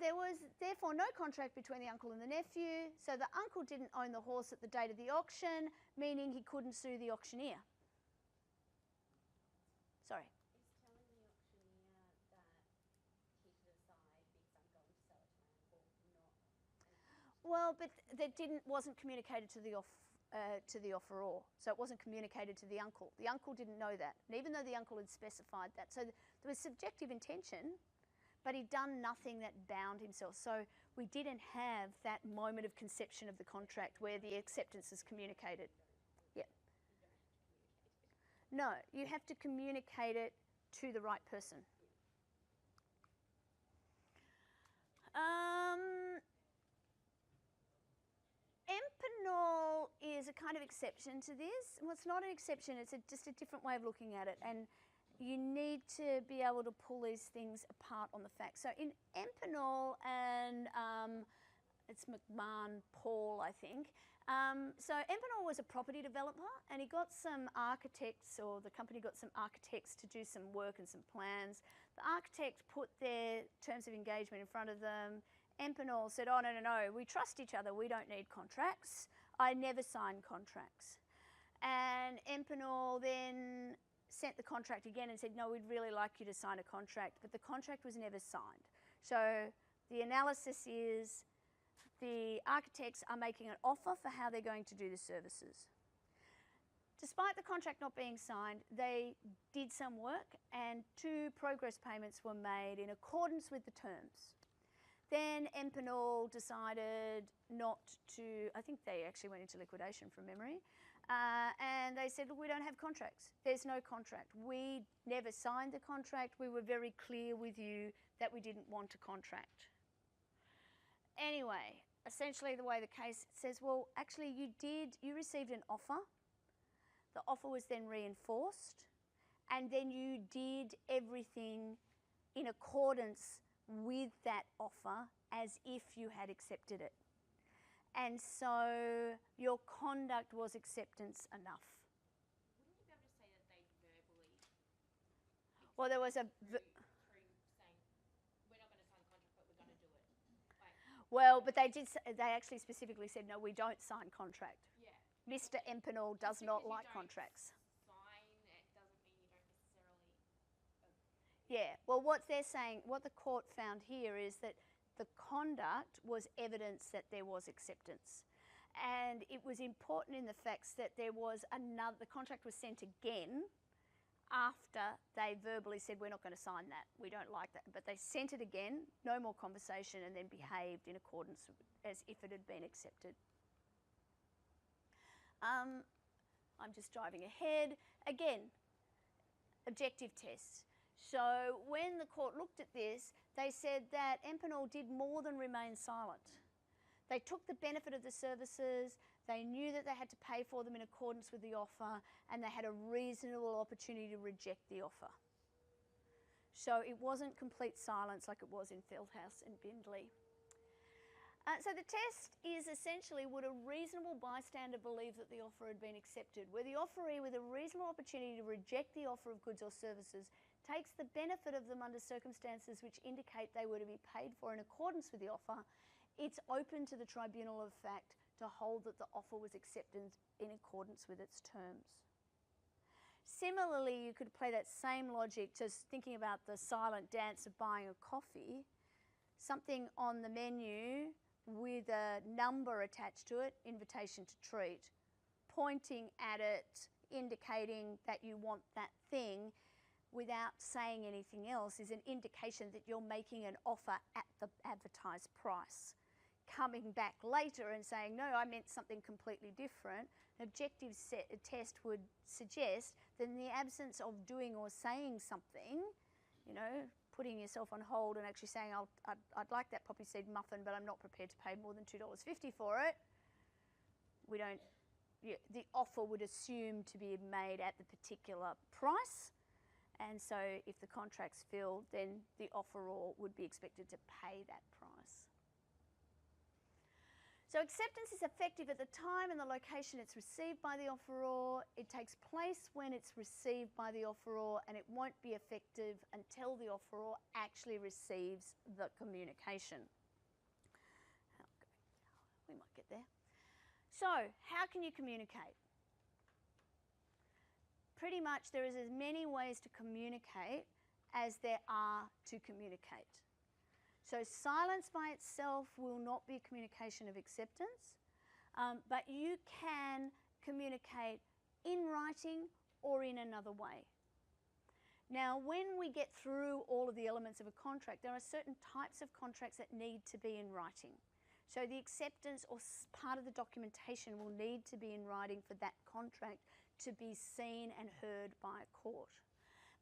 There was therefore no contract between the uncle and the nephew, so the uncle didn't own the horse at the date of the auction, meaning he couldn't sue the auctioneer. Sorry. Is telling the auctioneer that he should decide because I'm going to sell it to my uncle not? Well, but that wasn't communicated to the offeror, so it wasn't communicated to the uncle. The uncle didn't know that, and even though the uncle had specified that, so there was subjective intention, but he'd done nothing that bound himself. So we didn't have that moment of conception of the contract where the acceptance is communicated. Yeah. No, you have to communicate it to the right person. Empirnall is a kind of exception to this. Well, it's not an exception, it's just a different way of looking at it. And you need to be able to pull these things apart on the facts. So in Empirnall, and it's McMahon Paul, I think. So Empirnall was a property developer, and he got some architects, or the company got some architects to do some work and some plans. The architect put their terms of engagement in front of them. Empirnall said, oh, no, we trust each other, we don't need contracts. I never sign contracts. And Empirnall then sent the contract again and said, no, we'd really like you to sign a contract, but the contract was never signed. So the analysis is the architects are making an offer for how they're going to do the services. Despite the contract not being signed, they did some work and 2 progress payments were made in accordance with the terms. Then Empirnall decided not to, I think they actually went into liquidation from memory, and they said, look, we don't have contracts. There's no contract. We never signed the contract. We were very clear with you that we didn't want a contract. Anyway, essentially the way the case says, well, actually you received an offer. The offer was then reinforced, and then you did everything in accordance with that offer as if you had accepted it. And so your conduct was acceptance enough. Wouldn't you be able to say that they verbally? Well, there was a... Through saying, we're not going to sign the contract, but we're going to do it. Like, Well, but they actually specifically said, no, we don't sign contract. yeah. Mr. Empirnall does Just not because you like don't contracts. Sign it doesn't mean you don't necessarily. Yeah, well, what they're saying, what the court found here is that the conduct was evidence that there was acceptance. And it was important in the facts that there was the contract was sent again after they verbally said, we're not going to sign that, we don't like that. But they sent it again, no more conversation, and then behaved in accordance as if it had been accepted. I'm just driving ahead. Again, objective tests. So when the court looked at this, they said that Empirnall did more than remain silent. They took the benefit of the services, they knew that they had to pay for them in accordance with the offer, and they had a reasonable opportunity to reject the offer. So it wasn't complete silence like it was in Felthouse and Bindley. So the test is essentially, would a reasonable bystander believe that the offer had been accepted? Where the offeree with a reasonable opportunity to reject the offer of goods or services takes the benefit of them under circumstances which indicate they were to be paid for in accordance with the offer, it's open to the tribunal of fact to hold that the offer was accepted in accordance with its terms. Similarly, you could play that same logic, just thinking about the silent dance of buying a coffee, something on the menu with a number attached to it, invitation to treat, pointing at it, indicating that you want that thing. without saying anything else is an indication that you're making an offer at the advertised price. Coming back later and saying, no, I meant something completely different, an objective test would suggest that in the absence of doing or saying something, you know, putting yourself on hold and actually saying, I'd like that poppy seed muffin, but I'm not prepared to pay more than $2.50 for it, the offer would assume to be made at the particular price. And so if the contract's filled, then the offeror would be expected to pay that price. So acceptance is effective at the time and the location it's received by the offeror. It takes place when it's received by the offeror, and it won't be effective until the offeror actually receives the communication. We might get there. So, how can you communicate? Pretty much there is as many ways to communicate as there are to communicate. So silence by itself will not be a communication of acceptance, but you can communicate in writing or in another way. Now, when we get through all of the elements of a contract, there are certain types of contracts that need to be in writing. So the acceptance or part of the documentation will need to be in writing for that contract to be seen and heard by a court.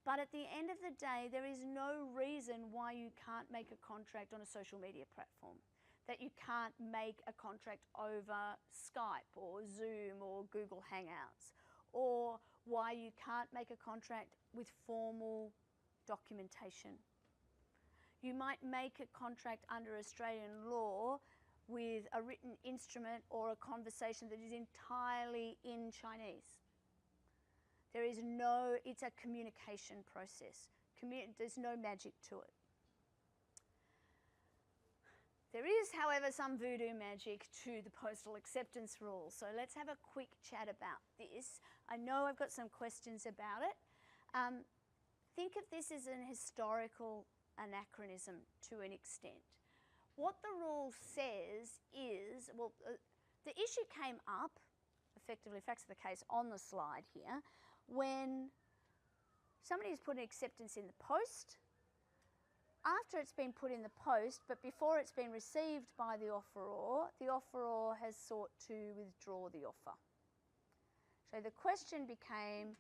But at the end of the day, there is no reason why you can't make a contract on a social media platform, that you can't make a contract over Skype or Zoom or Google Hangouts, or why you can't make a contract with formal documentation. You might make a contract under Australian law with a written instrument or a conversation that is entirely in Chinese. There is no, it's a communication process. There's no magic to it. There is, however, some voodoo magic to the postal acceptance rule. So let's have a quick chat about this. I know I've got some questions about it. Think of this as an historical anachronism to an extent. What the rule says is, well, the issue came up, effectively, facts of the case on the slide here, when somebody has put an acceptance in the post, after it's been put in the post, but before it's been received by the offeror has sought to withdraw the offer. So the question became,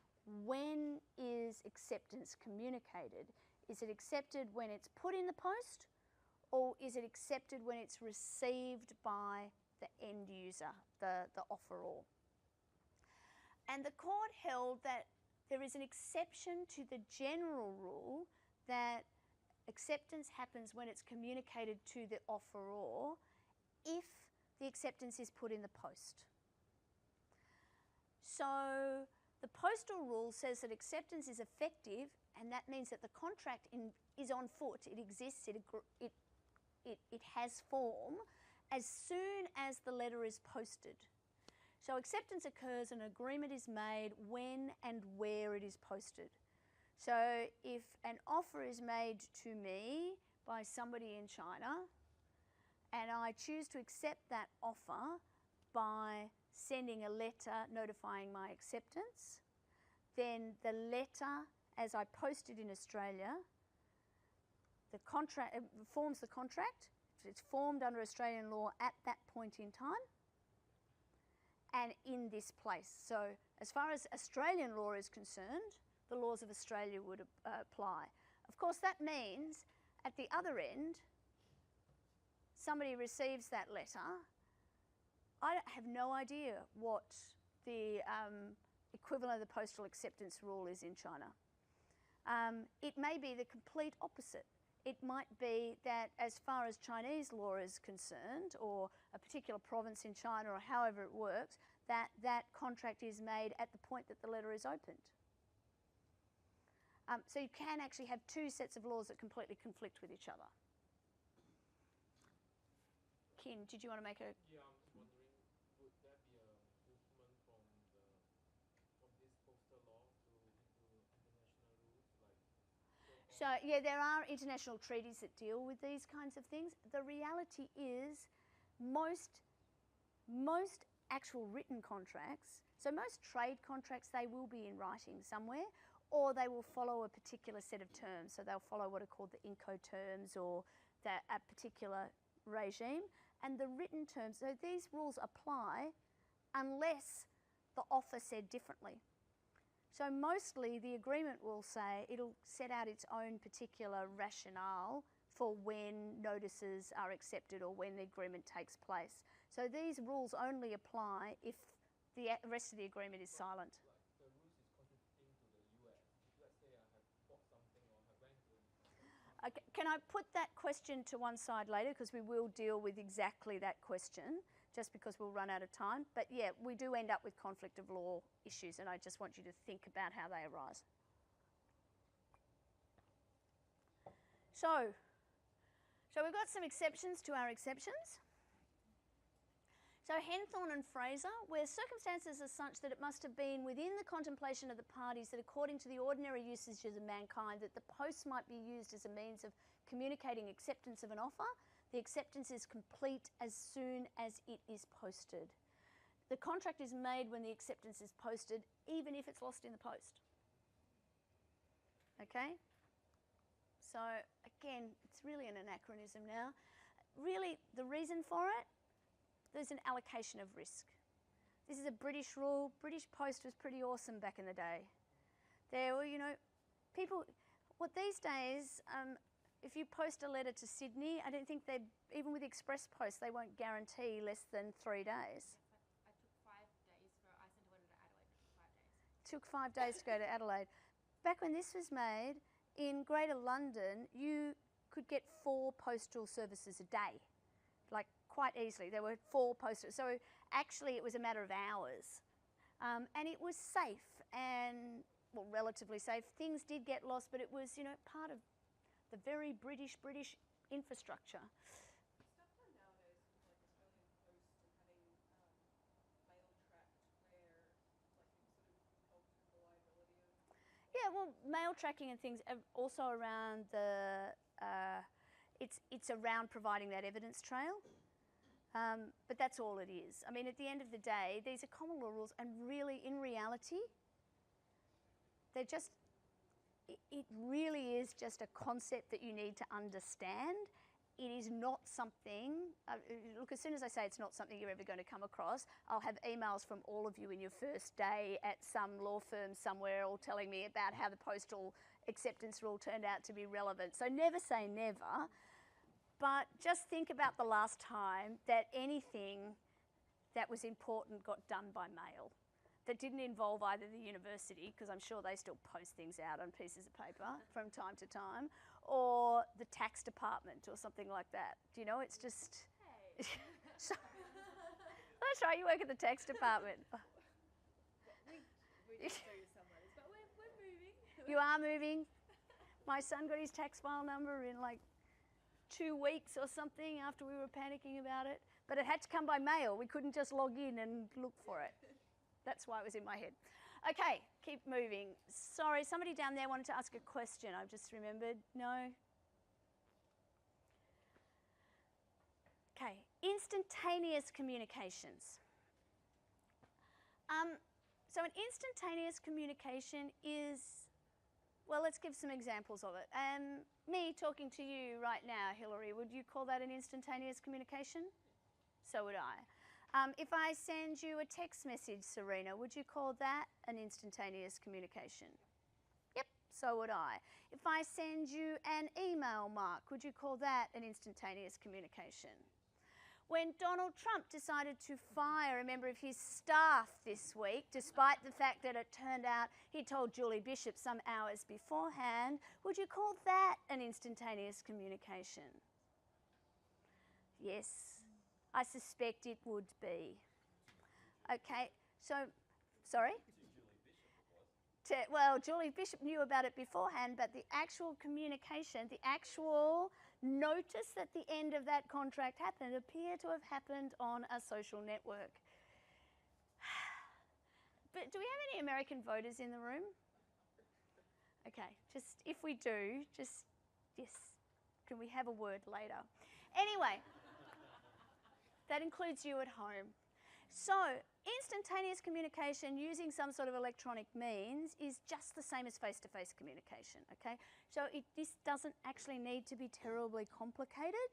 when is acceptance communicated? Is it accepted when it's put in the post, or is it accepted when it's received by the end user, the offeror? And the court held that there is an exception to the general rule that acceptance happens when it's communicated to the offeror if the acceptance is put in the post. So the postal rule says that acceptance is effective, and that means that the contract is on foot, it exists, it has form as soon as the letter is posted. So acceptance occurs and an agreement is made when and where it is posted. So if an offer is made to me by somebody in China and I choose to accept that offer by sending a letter notifying my acceptance, then the letter, as I posted in Australia, the contract forms the contract. It's formed under Australian law at that point in time and in this place. So as far as Australian law is concerned, the laws of Australia would apply. Of course, that means at the other end, somebody receives that letter. I have no idea what the equivalent of the postal acceptance rule is in China. It may be the complete opposite. It might be that as far as Chinese law is concerned, or a particular province in China, or however it works, that contract is made at the point that the letter is opened. So you can actually have two sets of laws that completely conflict with each other. Kim, did you want to make a... Yeah, I'm just wondering, would that be a movement from this postal law into international rules, like... So, yeah, there are international treaties that deal with these kinds of things. The reality is most actual written contracts, so most trade contracts, they will be in writing somewhere, or they will follow a particular set of terms. So they'll follow what are called the Incoterms or a particular regime. And the written terms, so these rules apply unless the offer said differently. So mostly the agreement will say, it'll set out its own particular rationale for when notices are accepted or when the agreement takes place. So these rules only apply if the rest of the agreement is silent. Like the rules is contributing to the US. If let's say I have bought something or have went to Okay, can I put that question to one side later, because we will deal with exactly that question, just because we'll run out of time. But yeah, we do end up with conflict of law issues, and I just want you to think about how they arise. So we've got some exceptions to our exceptions. So Henthorne and Fraser, where circumstances are such that it must have been within the contemplation of the parties that according to the ordinary usages of mankind that the post might be used as a means of communicating acceptance of an offer, the acceptance is complete as soon as it is posted. The contract is made when the acceptance is posted, even if it's lost in the post. Okay? So again, it's really an anachronism now. Really, the reason for it, there's an allocation of risk. This is a British rule. British Post was pretty awesome back in the day. There were, you know, people, what these days, if you post a letter to Sydney, I don't think they, even with Express Post, they won't guarantee less than 3 days. I took 5 days for, I sent a letter to Adelaide, it took 5 days. Took 5 days to go to Adelaide. Back when this was made, in Greater London, you could get 4 postal services a day, like quite easily. There were 4 postal, so actually it was a matter of hours. And it was safe and, well, relatively safe. Things did get lost, but it was, you know, part of the very British infrastructure. Stuff done nowadays with like Australian Post and having mail tracked where like it sort of helps with the liability of. Yeah, well, mail tracking and things are also around the, it's around providing that evidence trail. But that's all it is. I mean, at the end of the day, these are common law rules, and really, in reality, they're just, it really is just a concept that you need to understand. It is not something, look, as soon as I say it's not something you're ever going to come across, I'll have emails from all of you in your first day at some law firm somewhere all telling me about how the postal acceptance rule turned out to be relevant. So never say never, but just think about the last time that anything that was important got done by mail that didn't involve either the university, because I'm sure they still post things out on pieces of paper from time to time, or the tax department or something like that. Do you know, it's just... Hey. So, that's right, you work at the tax department. We just do some letters, but we're moving. You are moving. My son got his tax file number in like 2 weeks or something after we were panicking about it. But it had to come by mail. We couldn't just log in and look for it. That's why it was in my head. Okay, keep moving. Sorry, somebody down there wanted to ask a question. I've just remembered. No? Okay, instantaneous communications. So an instantaneous communication is, well, let's give some examples of it. Me talking to you right now, Hillary, would you call that an instantaneous communication? So would I. If I send you a text message, Serena, would you call that an instantaneous communication? Yep, so would I. If I send you an email, Mark, would you call that an instantaneous communication? When Donald Trump decided to fire a member of his staff this week, despite the fact that it turned out he told Julie Bishop some hours beforehand, would you call that an instantaneous communication? Yes, I suspect it would be. Okay, so, sorry? Well, Julie Bishop knew about it beforehand, but the actual communication, the actual notice that the end of that contract happened appear to have happened on a social network. But do we have any American voters in the room? Okay, just if we do, just, yes, can we have a word later? Anyway, that includes you at home. So instantaneous communication using some sort of electronic means is just the same as face-to-face communication, okay? So this doesn't actually need to be terribly complicated.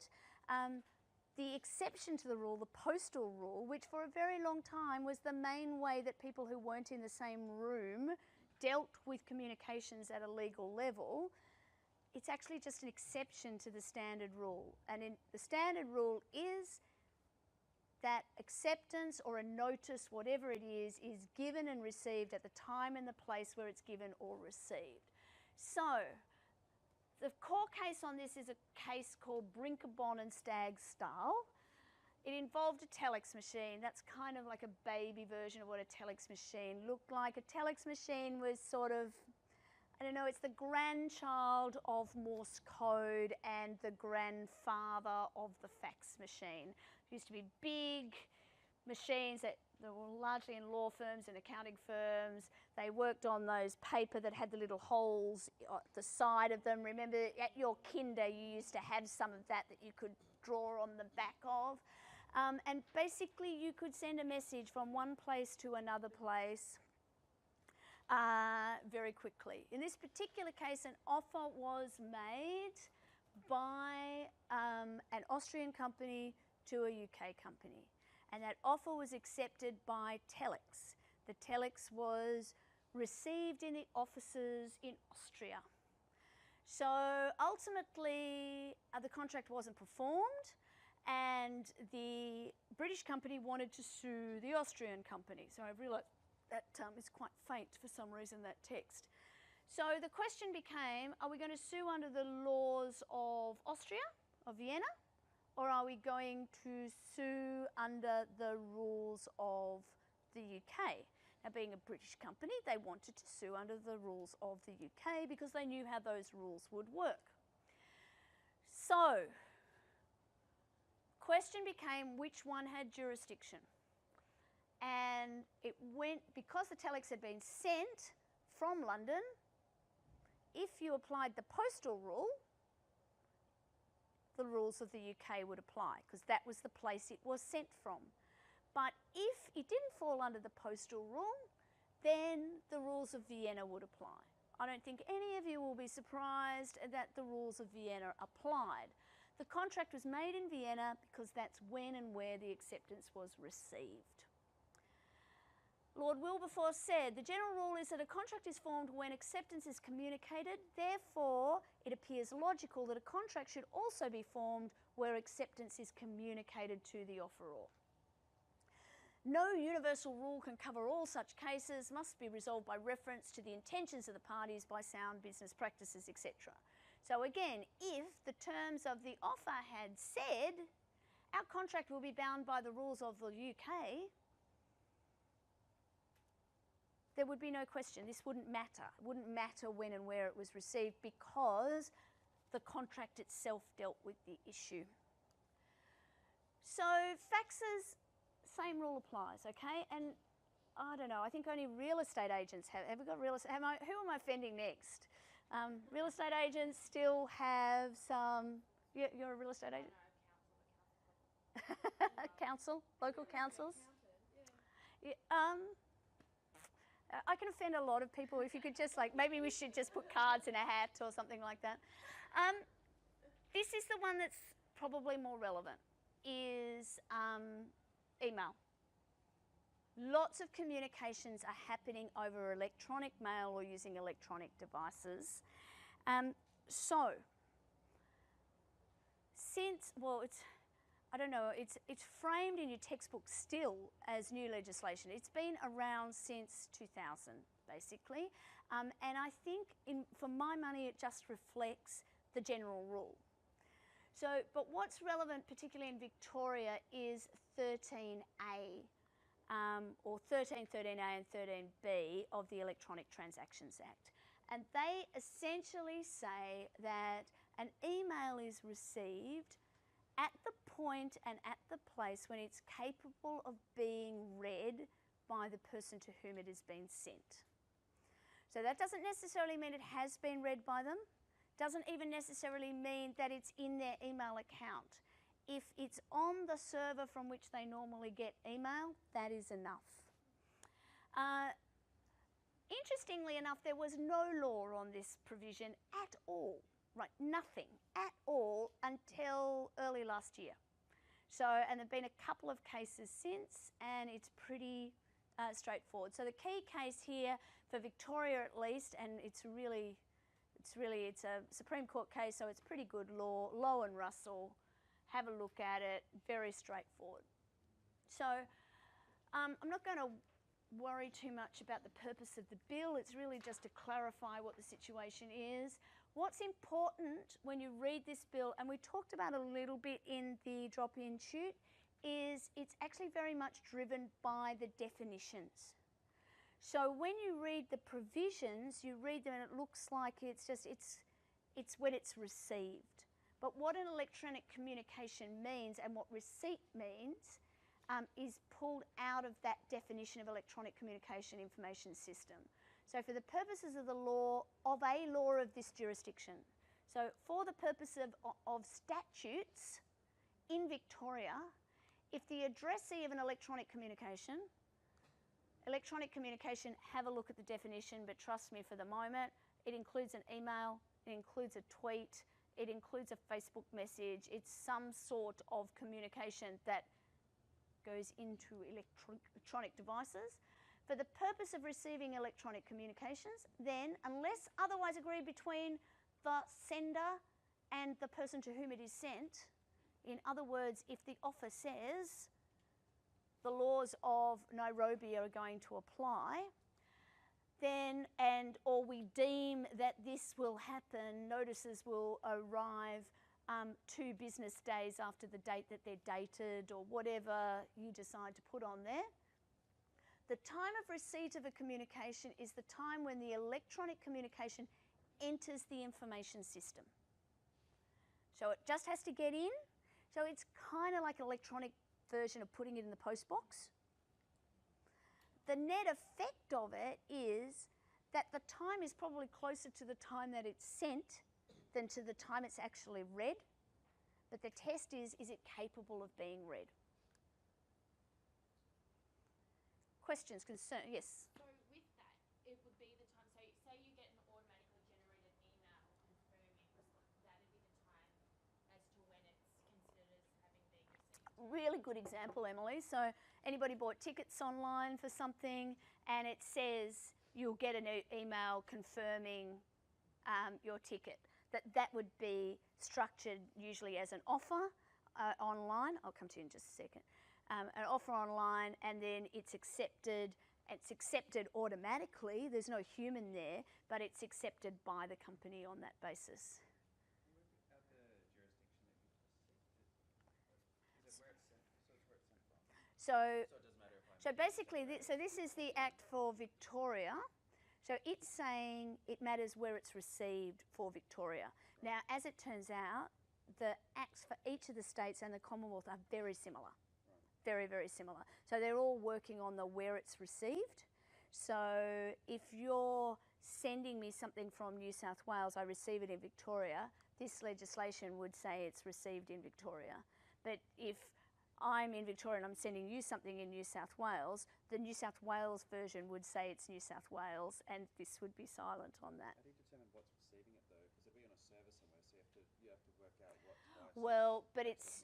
The exception to the rule, the Postal Rule, which for a very long time was the main way that people who weren't in the same room dealt with communications at a legal level, it's actually just an exception to the standard rule. And the standard rule is that acceptance or a notice, whatever it is given and received at the time and the place where it's given or received. So the core case on this is a case called Brinkibon and Stahl. It involved a telex machine. That's kind of like a baby version of what a telex machine looked like. A telex machine was sort of, I don't know, it's the grandchild of Morse code and the grandfather of the fax machine. It used to be big machines that were largely in law firms and accounting firms. They worked on those paper that had the little holes at the side of them. Remember, at your kinder, you used to have some of that you could draw on the back of. And basically, you could send a message from one place to another place very quickly. In this particular case, an offer was made by an Austrian company to a UK company. And that offer was accepted by telex. The telex was received in the offices in Austria. So ultimately, the contract wasn't performed, and the British company wanted to sue the Austrian company. So I've realised that is quite faint for some reason, that text. So the question became, are we going to sue under the laws of Austria, of Vienna, or are we going to sue under the rules of the UK? Now, being a British company, they wanted to sue under the rules of the UK because they knew how those rules would work. So, question became which one had jurisdiction. And it went, because the telex had been sent from London, if you applied the Postal Rule, the rules of the UK would apply, because that was the place it was sent from. But if it didn't fall under the Postal Rule, then the rules of Vienna would apply. I don't think any of you will be surprised that the rules of Vienna applied. The contract was made in Vienna because that's when and where the acceptance was received. Lord Wilberforce said, the general rule is that a contract is formed when acceptance is communicated. Therefore, it appears logical that a contract should also be formed where acceptance is communicated to the offeror. No universal rule can cover all such cases, must be resolved by reference to the intentions of the parties by sound business practices, etc. So again, if the terms of the offer had said, our contract will be bound by the rules of the UK, there would be no question. This wouldn't matter. It wouldn't matter when and where it was received because the contract itself dealt with the issue. So faxes, same rule applies, okay? And I don't know, I think only real estate agents have we got real estate? Who am I offending next? Real estate agents still have some, you're a real estate agent? Council, local councils? Yeah, I can offend a lot of people. If you could just maybe we should just put cards in a hat or something like that. This is the one that's probably more relevant, is email. Lots of communications are happening over electronic mail or using electronic devices. It's framed in your textbook still as new legislation. It's been around since 2000, basically. And I think, for my money, it just reflects the general rule. But what's relevant, particularly in Victoria, is 13A, or 13A and 13B of the Electronic Transactions Act. And they essentially say that an email is received at the point and at the place when it's capable of being read by the person to whom it has been sent. So that doesn't necessarily mean it has been read by them, doesn't even necessarily mean that it's in their email account. if it's on the server from which they normally get email, that is enough. Interestingly enough, there was no law on this provision at all, right? Nothing at all until early last year. So, and there have been a couple of cases since, and it's pretty straightforward. So the key case here for Victoria at least, and it's a Supreme Court case, so it's pretty good law. Lowe and Russell, have a look at it, very straightforward. So I'm not going to worry too much about the purpose of the bill. It's really just to clarify what the situation is. What's important when you read this bill, and we talked about a little bit in the drop-in shoot, is it's actually very much driven by the definitions. So when you read the provisions, you read them and it looks like it's when it's received. But what an electronic communication means and what receipt means is pulled out of that definition of electronic communication information system. So for the purposes of the law, of a law of this jurisdiction, so for the purpose of statutes in Victoria, if the addressee of an electronic communication, have a look at the definition, but trust me for the moment, it includes an email, it includes a tweet, it includes a Facebook message, it's some sort of communication that goes into electronic devices. For the purpose of receiving electronic communications, then, unless otherwise agreed between the sender and the person to whom it is sent, in other words, if the offer says the laws of Nairobi are going to apply, then, or we deem that this will happen, notices will arrive 2 business days after the date that they're dated, or whatever you decide to put on there. The time of receipt of a communication is the time when the electronic communication enters the information system. So it just has to get in. So it's kind of like an electronic version of putting it in the post box. The net effect of it is that the time is probably closer to the time that it's sent than to the time it's actually read. But the test is it capable of being read? Questions, concerns? Yes? So with that, it would be the time, so say you get an automatically generated email confirming, that'd be the time as to when it's considered as having been received. Really good example, Emily. So anybody bought tickets online for something and it says you'll get an email confirming your ticket. That would be structured usually as an offer online. I'll come to you in just a second. An offer online, and then it's accepted. It's accepted automatically. There's no human there, but it's accepted by the company on that basis. So basically, this is the Act for Victoria. So it's saying it matters where it's received for Victoria. Now, as it turns out, the acts for each of the states and the Commonwealth are very similar. Very, very similar. So they're all working on the where it's received. So if you're sending me something from New South Wales, I receive it in Victoria, this legislation would say it's received in Victoria. But if I'm in Victoria and I'm sending you something in New South Wales, the New South Wales version would say it's New South Wales, and this would be silent on that. How do you determine what's receiving it though? Because it'll be on a server somewhere, so you have to work out what device. Well, but it's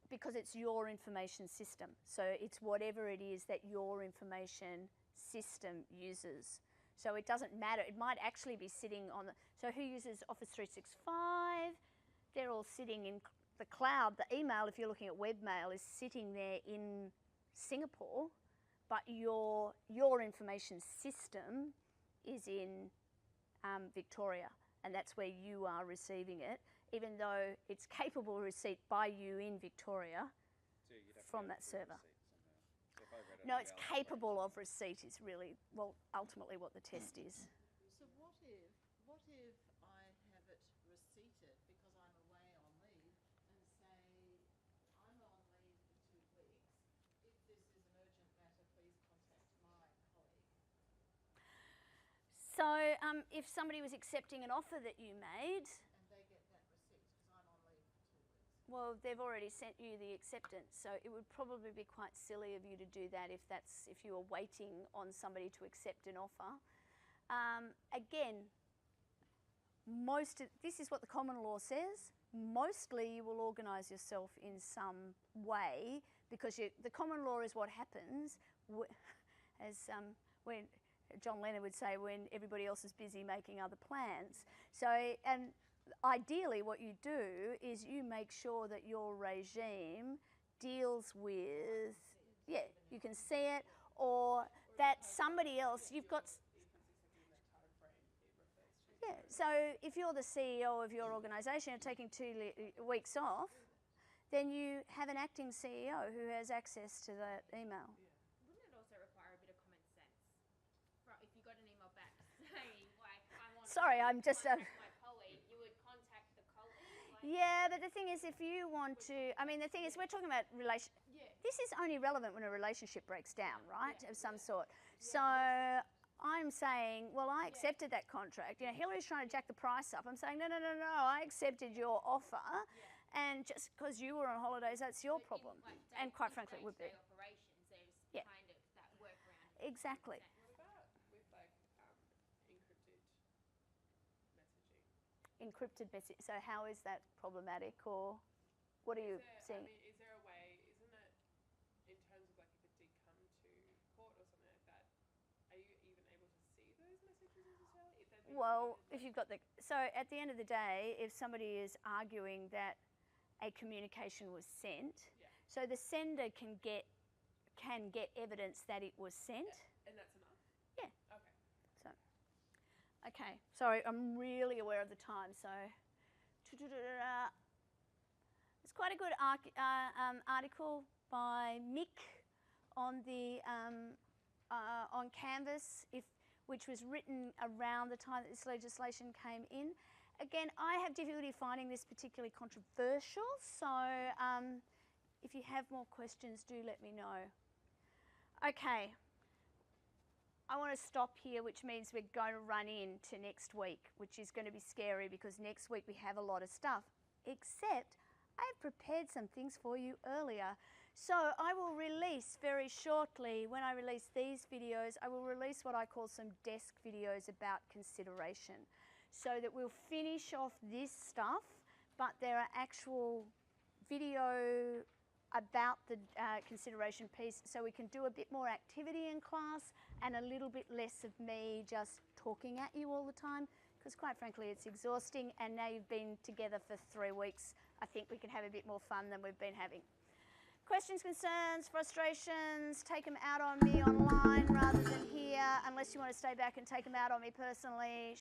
because it's your information system. So it's whatever it is that your information system uses. So it doesn't matter. It might actually be sitting on the, so who uses Office 365? They're all sitting in the cloud. The email, if you're looking at webmail, is sitting there in Singapore, but your information system is in Victoria, and that's where you are receiving it, even though it's capable of receipt by you in Victoria from that server. No, it's capable of receipt is really, well, ultimately what the test is. So what if I have it receipted because I'm away on leave and say, I'm on leave for 2 weeks. If this is an urgent matter, please contact my colleague. So if somebody was accepting an offer that you made, And they get that receipt because I'm on leave for 2 weeks. Well, they've already sent you the acceptance, so it would probably be quite silly of you to do that if you were waiting on somebody to accept an offer. Again, this is what the common law says. Mostly you will organise yourself in some way, because the common law is what happens as when John Lennon would say, when everybody else is busy making other plans. So, and ideally what you do is you make sure that your regime deals with, yeah, you can see it, or that somebody else, you've got... Yeah, so if you're the CEO of your organisation, you're taking 2 weeks off, then you have an acting CEO who has access to that email. Wouldn't it also require a bit of common sense? If you got an email back saying, like, I want Sorry, I'm just... contact my colleague, you would contact the colleague? Yeah, but the thing is, if you want to... I mean, the thing is, we're talking about relation... Yeah. This is only relevant when a relationship breaks down, right, of some sort. So I'm saying, well, I accepted that contract. You know, Hillary's trying to jack the price up. I'm saying, no, I accepted your offer, and just because you were on holidays, that's your problem. And quite frankly, it would be. Operations, there's kind of that workaround. Exactly. What about with like encrypted messaging? Encrypted message. So how is that problematic, or what are you seeing? I mean, is there a way, isn't it, in terms of like if it did come to court or something like that, are you even able to see those messages necessarily? Well, if you've got the... So at the end of the day, if somebody is arguing that a communication was sent, so the sender can get evidence that it was sent. And that's enough? Yeah. Okay. So, okay. Sorry, I'm really aware of the time. So, it's quite a good article by Mick on the on Canvas, which was written around the time that this legislation came in. Again, I have difficulty finding this particularly controversial, so if you have more questions, do let me know. Okay, I want to stop here, which means we're going to run into next week, which is going to be scary because next week we have a lot of stuff, except I've prepared some things for you earlier. So I will release very shortly, when I release these videos, I will release what I call some desk videos about consideration, so that we'll finish off this stuff, but there are actual video about the consideration piece, so we can do a bit more activity in class and a little bit less of me just talking at you all the time, because quite frankly it's exhausting, and now you've been together for 3 weeks, I think we can have a bit more fun than we've been having. Questions, concerns, frustrations, take them out on me online rather than here, unless you want to stay back and take them out on me personally.